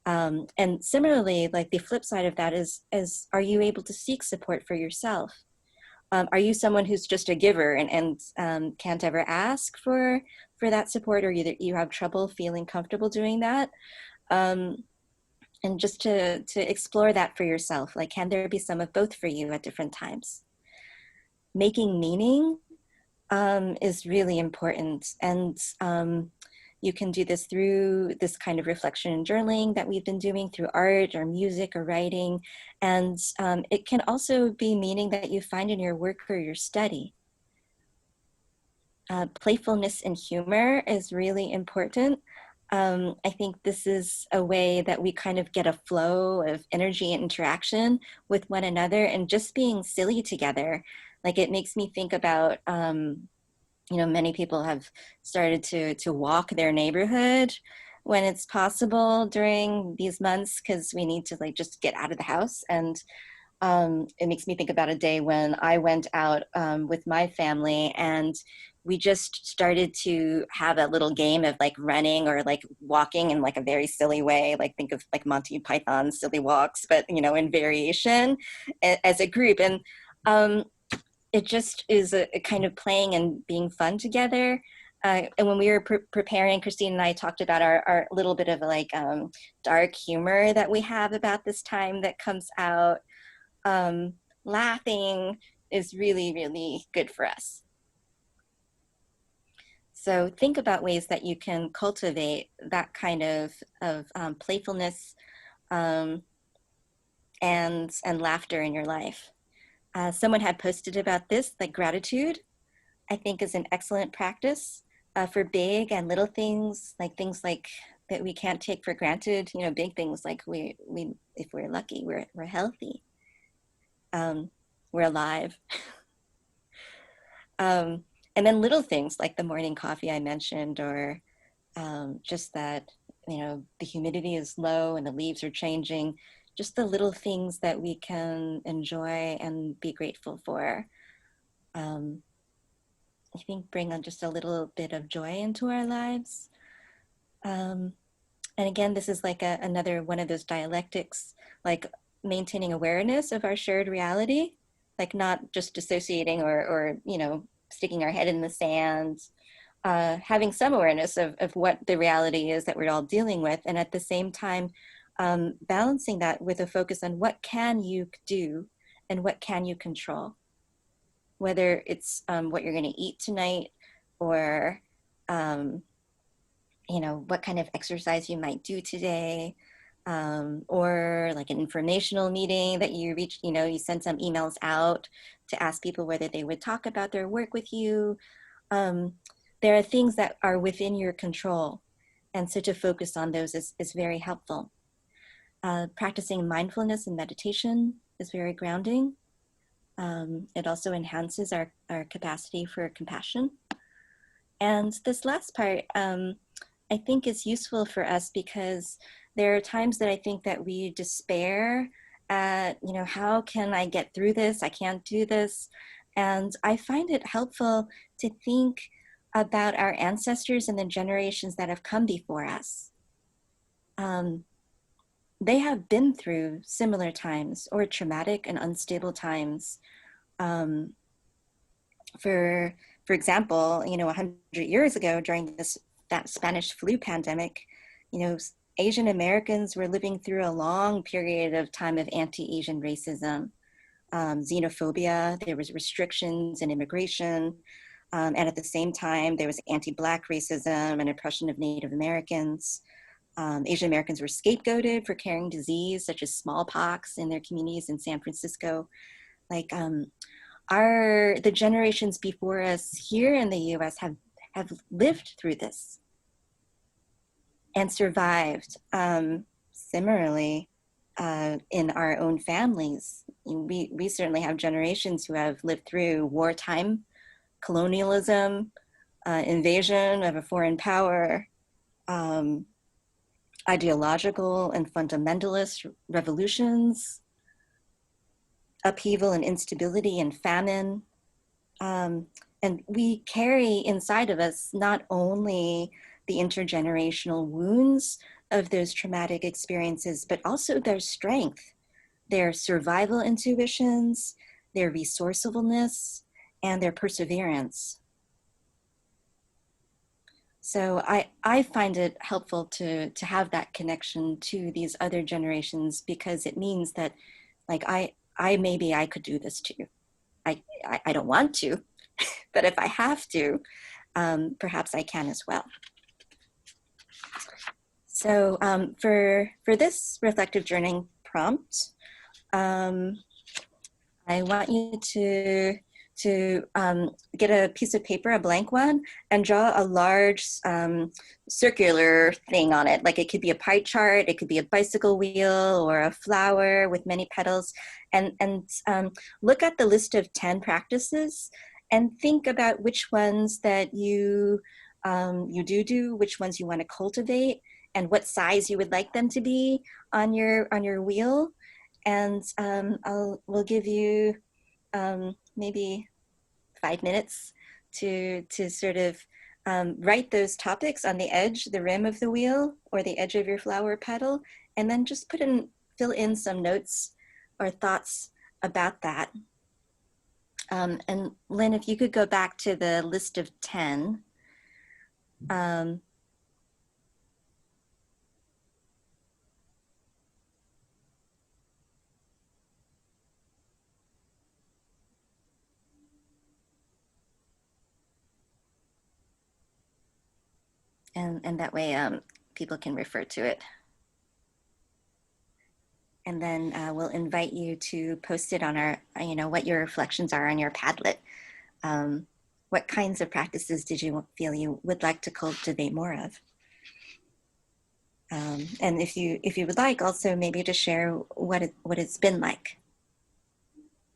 Speaker 3: And similarly, like the flip side of that is are you able to seek support for yourself? Are you someone who's just a giver and can't ever ask for that support, or you have trouble feeling comfortable doing that? And just to explore that for yourself, like, can there be some of both for you at different times? Making meaning is really important. And you can do this through this kind of reflection and journaling that we've been doing, through art or music or writing. And it can also be meaning that you find in your work or your study. Playfulness and humor is really important. I think this is a way that we kind of get a flow of energy and interaction with one another, and just being silly together. Like, it makes me think about, you know, many people have started to walk their neighborhood when it's possible during these months, because we need to like just get out of the house. And it makes me think about a day when I went out with my family, and we just started to have a little game of like running or like walking in like a very silly way. Like, think of like Monty Python's Silly Walks, but, you know, in variation as a group. And it just is a kind of playing and being fun together. And when we were preparing, Christine and I talked about our little bit of like dark humor that we have about this time that comes out. Laughing is really, really good for us. So think about ways that you can cultivate that kind of playfulness and laughter in your life. Someone had posted about this, like gratitude, I think, is an excellent practice for big and little things like that we can't take for granted. You know, big things like we if we're lucky, we're healthy, we're alive. And then little things like the morning coffee I mentioned, or just that, you know, the humidity is low and the leaves are changing. Just the little things that we can enjoy and be grateful for. I think bring on just a little bit of joy into our lives. And again, this is like another one of those dialectics, like maintaining awareness of our shared reality, like not just dissociating or you know, sticking our head in the sand, having some awareness of what the reality is that we're all dealing with. And at the same time, balancing that with a focus on what can you do and what can you control, whether it's what you're going to eat tonight, or you know, what kind of exercise you might do today, or like an informational meeting that you reach, you know, you send some emails out to ask people whether they would talk about their work with you. There are things that are within your control, and so to focus on those is very helpful. Practicing mindfulness and meditation is very grounding. It also enhances our capacity for compassion. And this last part, I think, is useful for us because there are times that I think that we despair at, you know, how can I get through this? I can't do this. And I find it helpful to think about our ancestors and the generations that have come before us. They have been through similar times, or traumatic and unstable times. For example, you know, 100 years ago, during that Spanish flu pandemic, you know, Asian Americans were living through a long period of time of anti-Asian racism, xenophobia. There was restrictions in immigration, and at the same time, there was anti-Black racism and oppression of Native Americans. Asian Americans were scapegoated for carrying disease such as smallpox in their communities in San Francisco. Like, the generations before us here in the US have have lived through this and survived. Similarly, in our own families, we certainly have generations who have lived through wartime, colonialism, invasion of a foreign power, ideological and fundamentalist revolutions, upheaval and instability and famine. And we carry inside of us not only the intergenerational wounds of those traumatic experiences, but also their strength, their survival intuitions, their resourcefulness, and their perseverance. So I find it helpful to have that connection to these other generations, because it means that, like, maybe I could do this too. I don't want to, but if I have to, perhaps I can as well. So for this reflective journaling prompt, I want you to get a piece of paper, a blank one, and draw a large circular thing on it. Like, it could be a pie chart, it could be a bicycle wheel or a flower with many petals, and look at the list of 10 practices and think about which ones that you do, which ones you want to cultivate, and what size you would like them to be on your wheel. And we'll give you maybe 5 minutes to sort of write those topics on the edge, the rim of the wheel, or the edge of your flower petal, and then just fill in some notes or thoughts about that. And Lynn, if you could go back to the list of 10. And that way people can refer to it. And then we'll invite you to post it on our, what your reflections are on your Padlet. What kinds of practices did you feel you would like to cultivate more of? And if you would like, also maybe to share what it's been like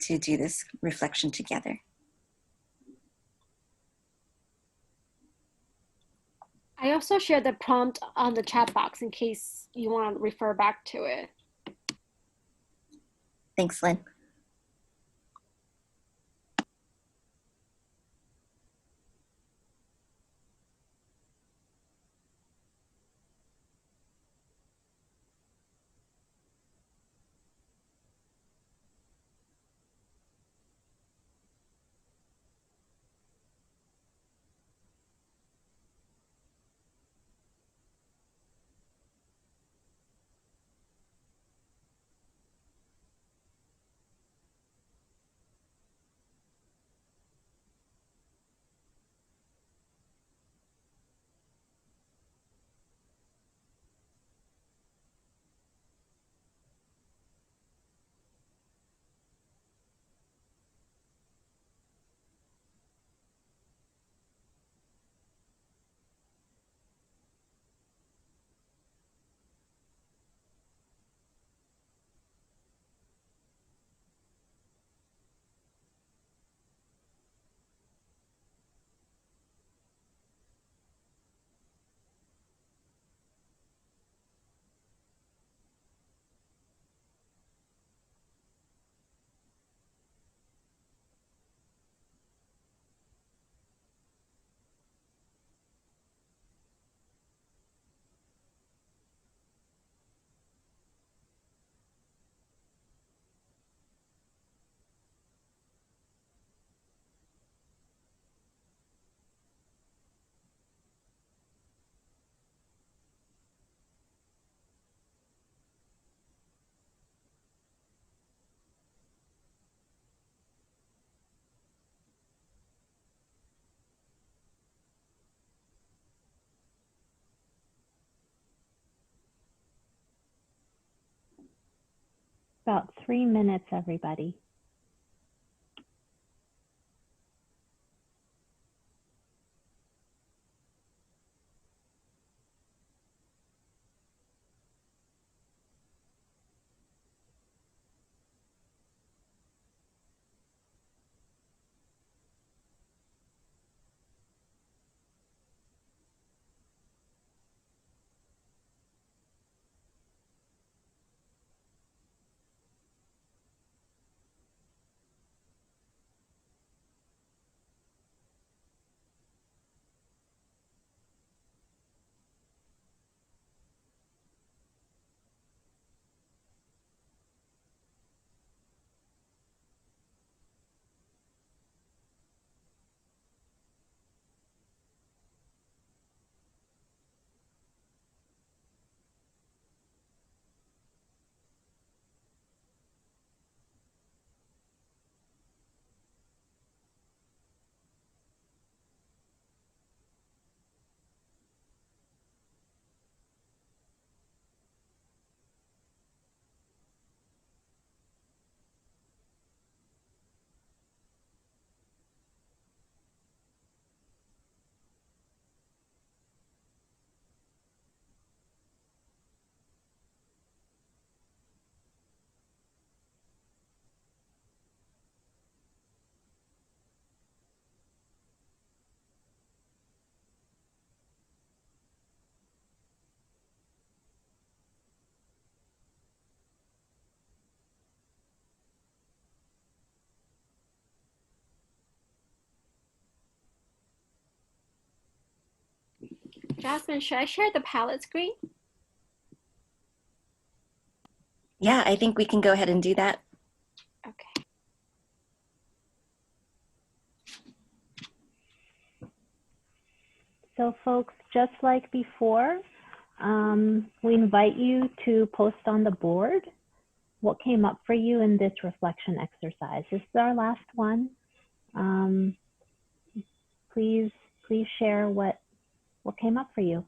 Speaker 3: to do this reflection together.
Speaker 5: I also shared the prompt on the chat box in case you want to refer back to it.
Speaker 3: Thanks, Lynn.
Speaker 4: About 3 minutes, everybody.
Speaker 5: Jasmine, should I share the palette screen?
Speaker 3: Yeah, I think we can go ahead and do that.
Speaker 5: Okay.
Speaker 4: So folks, just like before, we invite you to post on the board what came up for you in this reflection exercise. This is our last one. Please share what came up for you.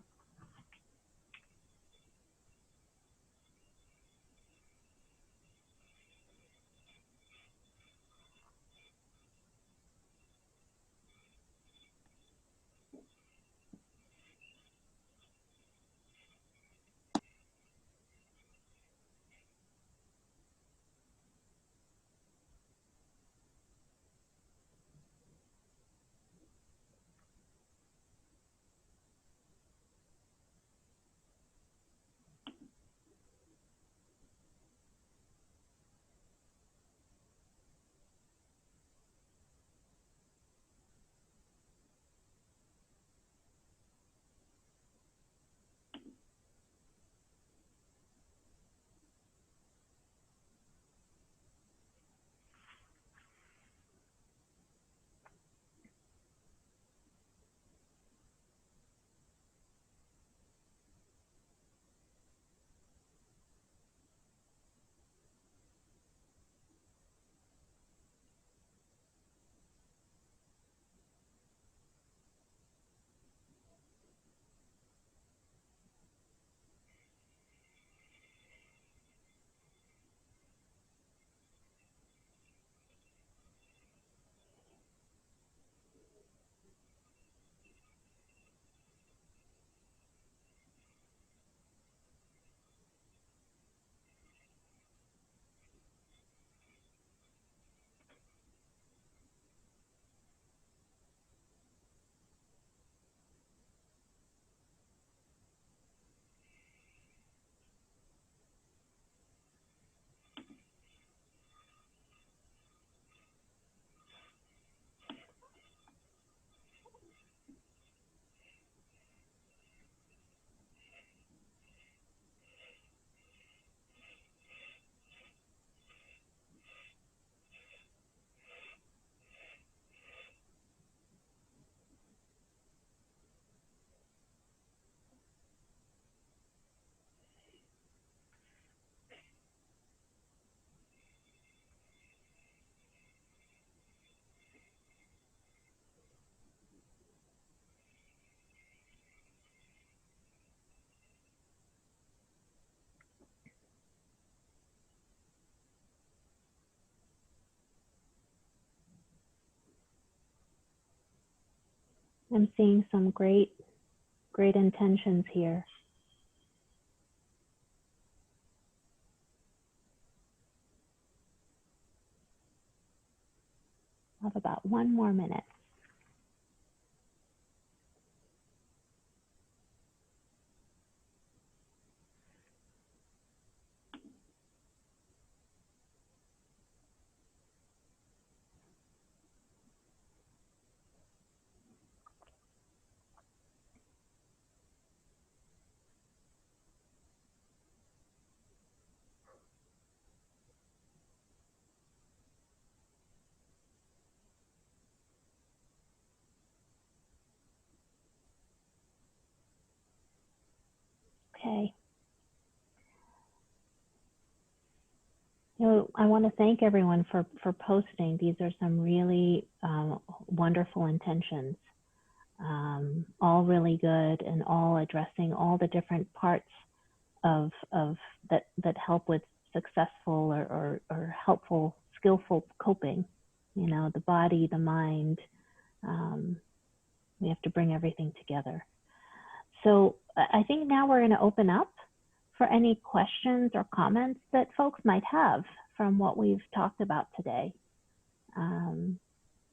Speaker 4: I'm seeing some great intentions here. I have about 1 more minute. Okay. I want to thank everyone for posting. These are some really wonderful intentions, all really good and all addressing all the different parts of that help with successful or helpful, skillful coping. The body, the mind. We have to bring everything together. So I think now we're going to open up for any questions or comments that folks might have from what we've talked about today.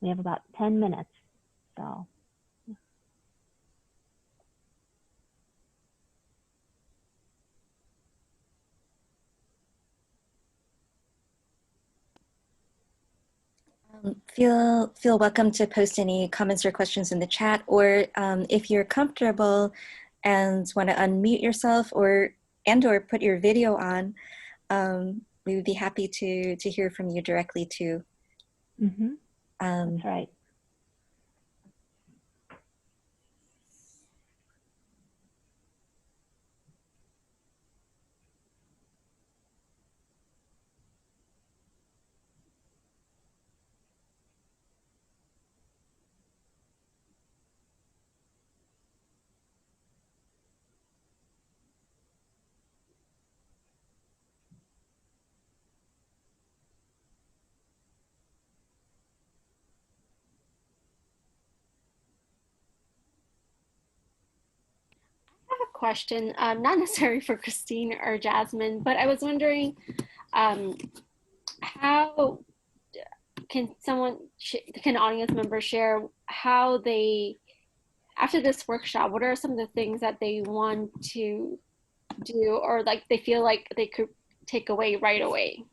Speaker 4: We have about 10 minutes, so.
Speaker 3: Feel welcome to post any comments or questions in the chat, or if you're comfortable and want to unmute yourself or put your video on, we would be happy to hear from you directly too.
Speaker 4: Mm-hmm. That's right.
Speaker 5: I have a question, not necessarily for Christine or Jasmine, but I was wondering how can can audience members share how they, after this workshop, what are some of the things that they want to do or like they feel like they could take away right away?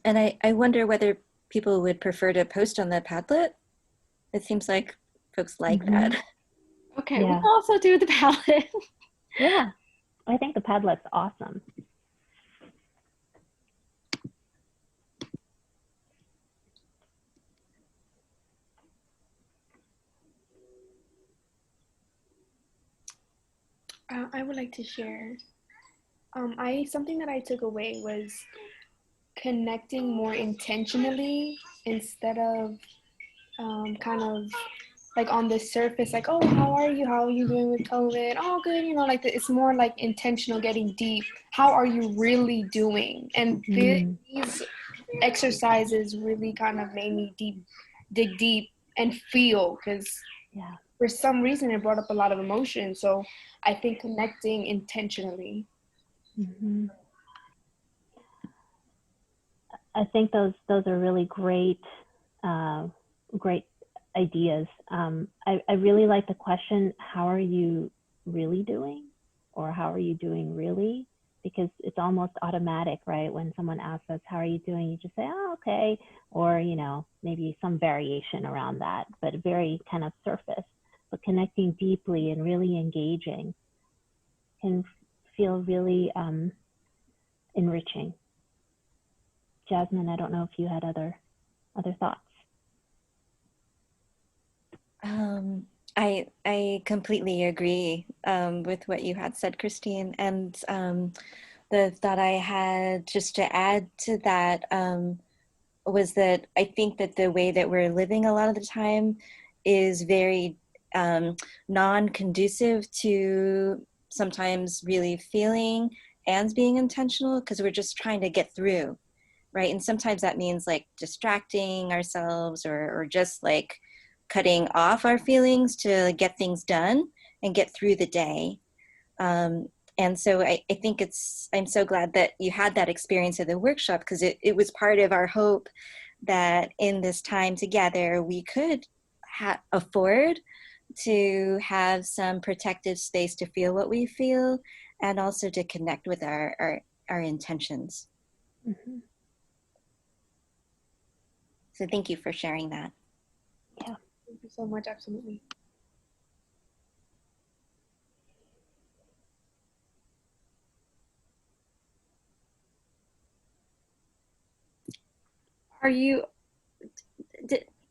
Speaker 3: And I wonder whether people would prefer to post on the Padlet. It seems like folks like that.
Speaker 5: Okay,
Speaker 4: Yeah.
Speaker 5: we can also do the Padlet.
Speaker 4: Yeah, I think the Padlet's awesome.
Speaker 6: I would like to share. Something that I took away was connecting more intentionally instead of kind of like on the surface, like, oh, how are you? How are you doing with COVID? Oh, good. You know, like it's more like intentional, getting deep. How are you really doing? And these exercises really kind of made me dig deep and feel, because for some reason it brought up a lot of emotion. So I think connecting intentionally.
Speaker 4: Mm-hmm. I think those are really great great ideas. I really like the question, how are you really doing? Or how are you doing really? Because it's almost automatic, right? When someone asks us, how are you doing? You just say, oh, okay. Or, you know, maybe some variation around that, but very kind of surface. But connecting deeply and really engaging can feel really enriching. Jasmine, I don't know if you had other thoughts.
Speaker 3: I completely agree with what you had said, Christine. And the thought I had just to add to that was that I think that the way that we're living a lot of the time is very non-conducive to sometimes really feeling and being intentional, because we're just trying to get through, right? And sometimes that means like distracting ourselves or just like cutting off our feelings to get things done and get through the day. And so I think I'm so glad that you had that experience at the workshop, because it was part of our hope that in this time together, we could afford to have some protective space to feel what we feel and also to connect with our intentions.
Speaker 4: Mm-hmm.
Speaker 3: So thank you for sharing that.
Speaker 4: Yeah.
Speaker 6: Thank you so much. Absolutely.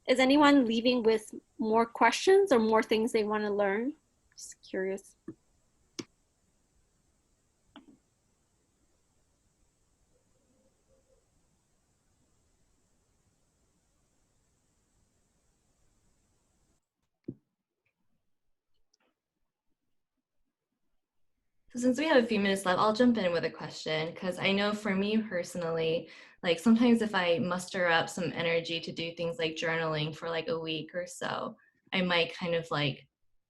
Speaker 5: Is anyone leaving with more questions or more things they want to learn? Just curious.
Speaker 1: So since we have a few minutes left, I'll jump in with a question, because I know for me personally, like sometimes if I muster up some energy to do things like journaling for like a week or so, I might kind of like,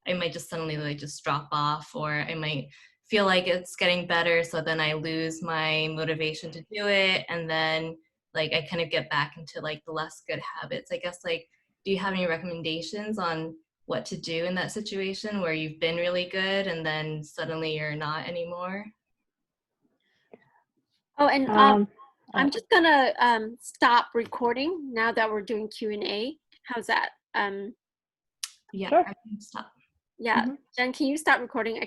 Speaker 1: I might just suddenly like just drop off, or I might feel like it's getting better, so then I lose my motivation to do it, and then like I kind of get back into like the less good habits. I guess, like, do you have any recommendations on what to do in that situation where you've been really good and then suddenly you're not anymore?
Speaker 5: Oh, and I'm just gonna stop recording now that we're doing Q&A. How's that?
Speaker 1: Yeah,
Speaker 4: Sure.
Speaker 1: I can stop.
Speaker 5: Yeah, Jen, can you stop recording?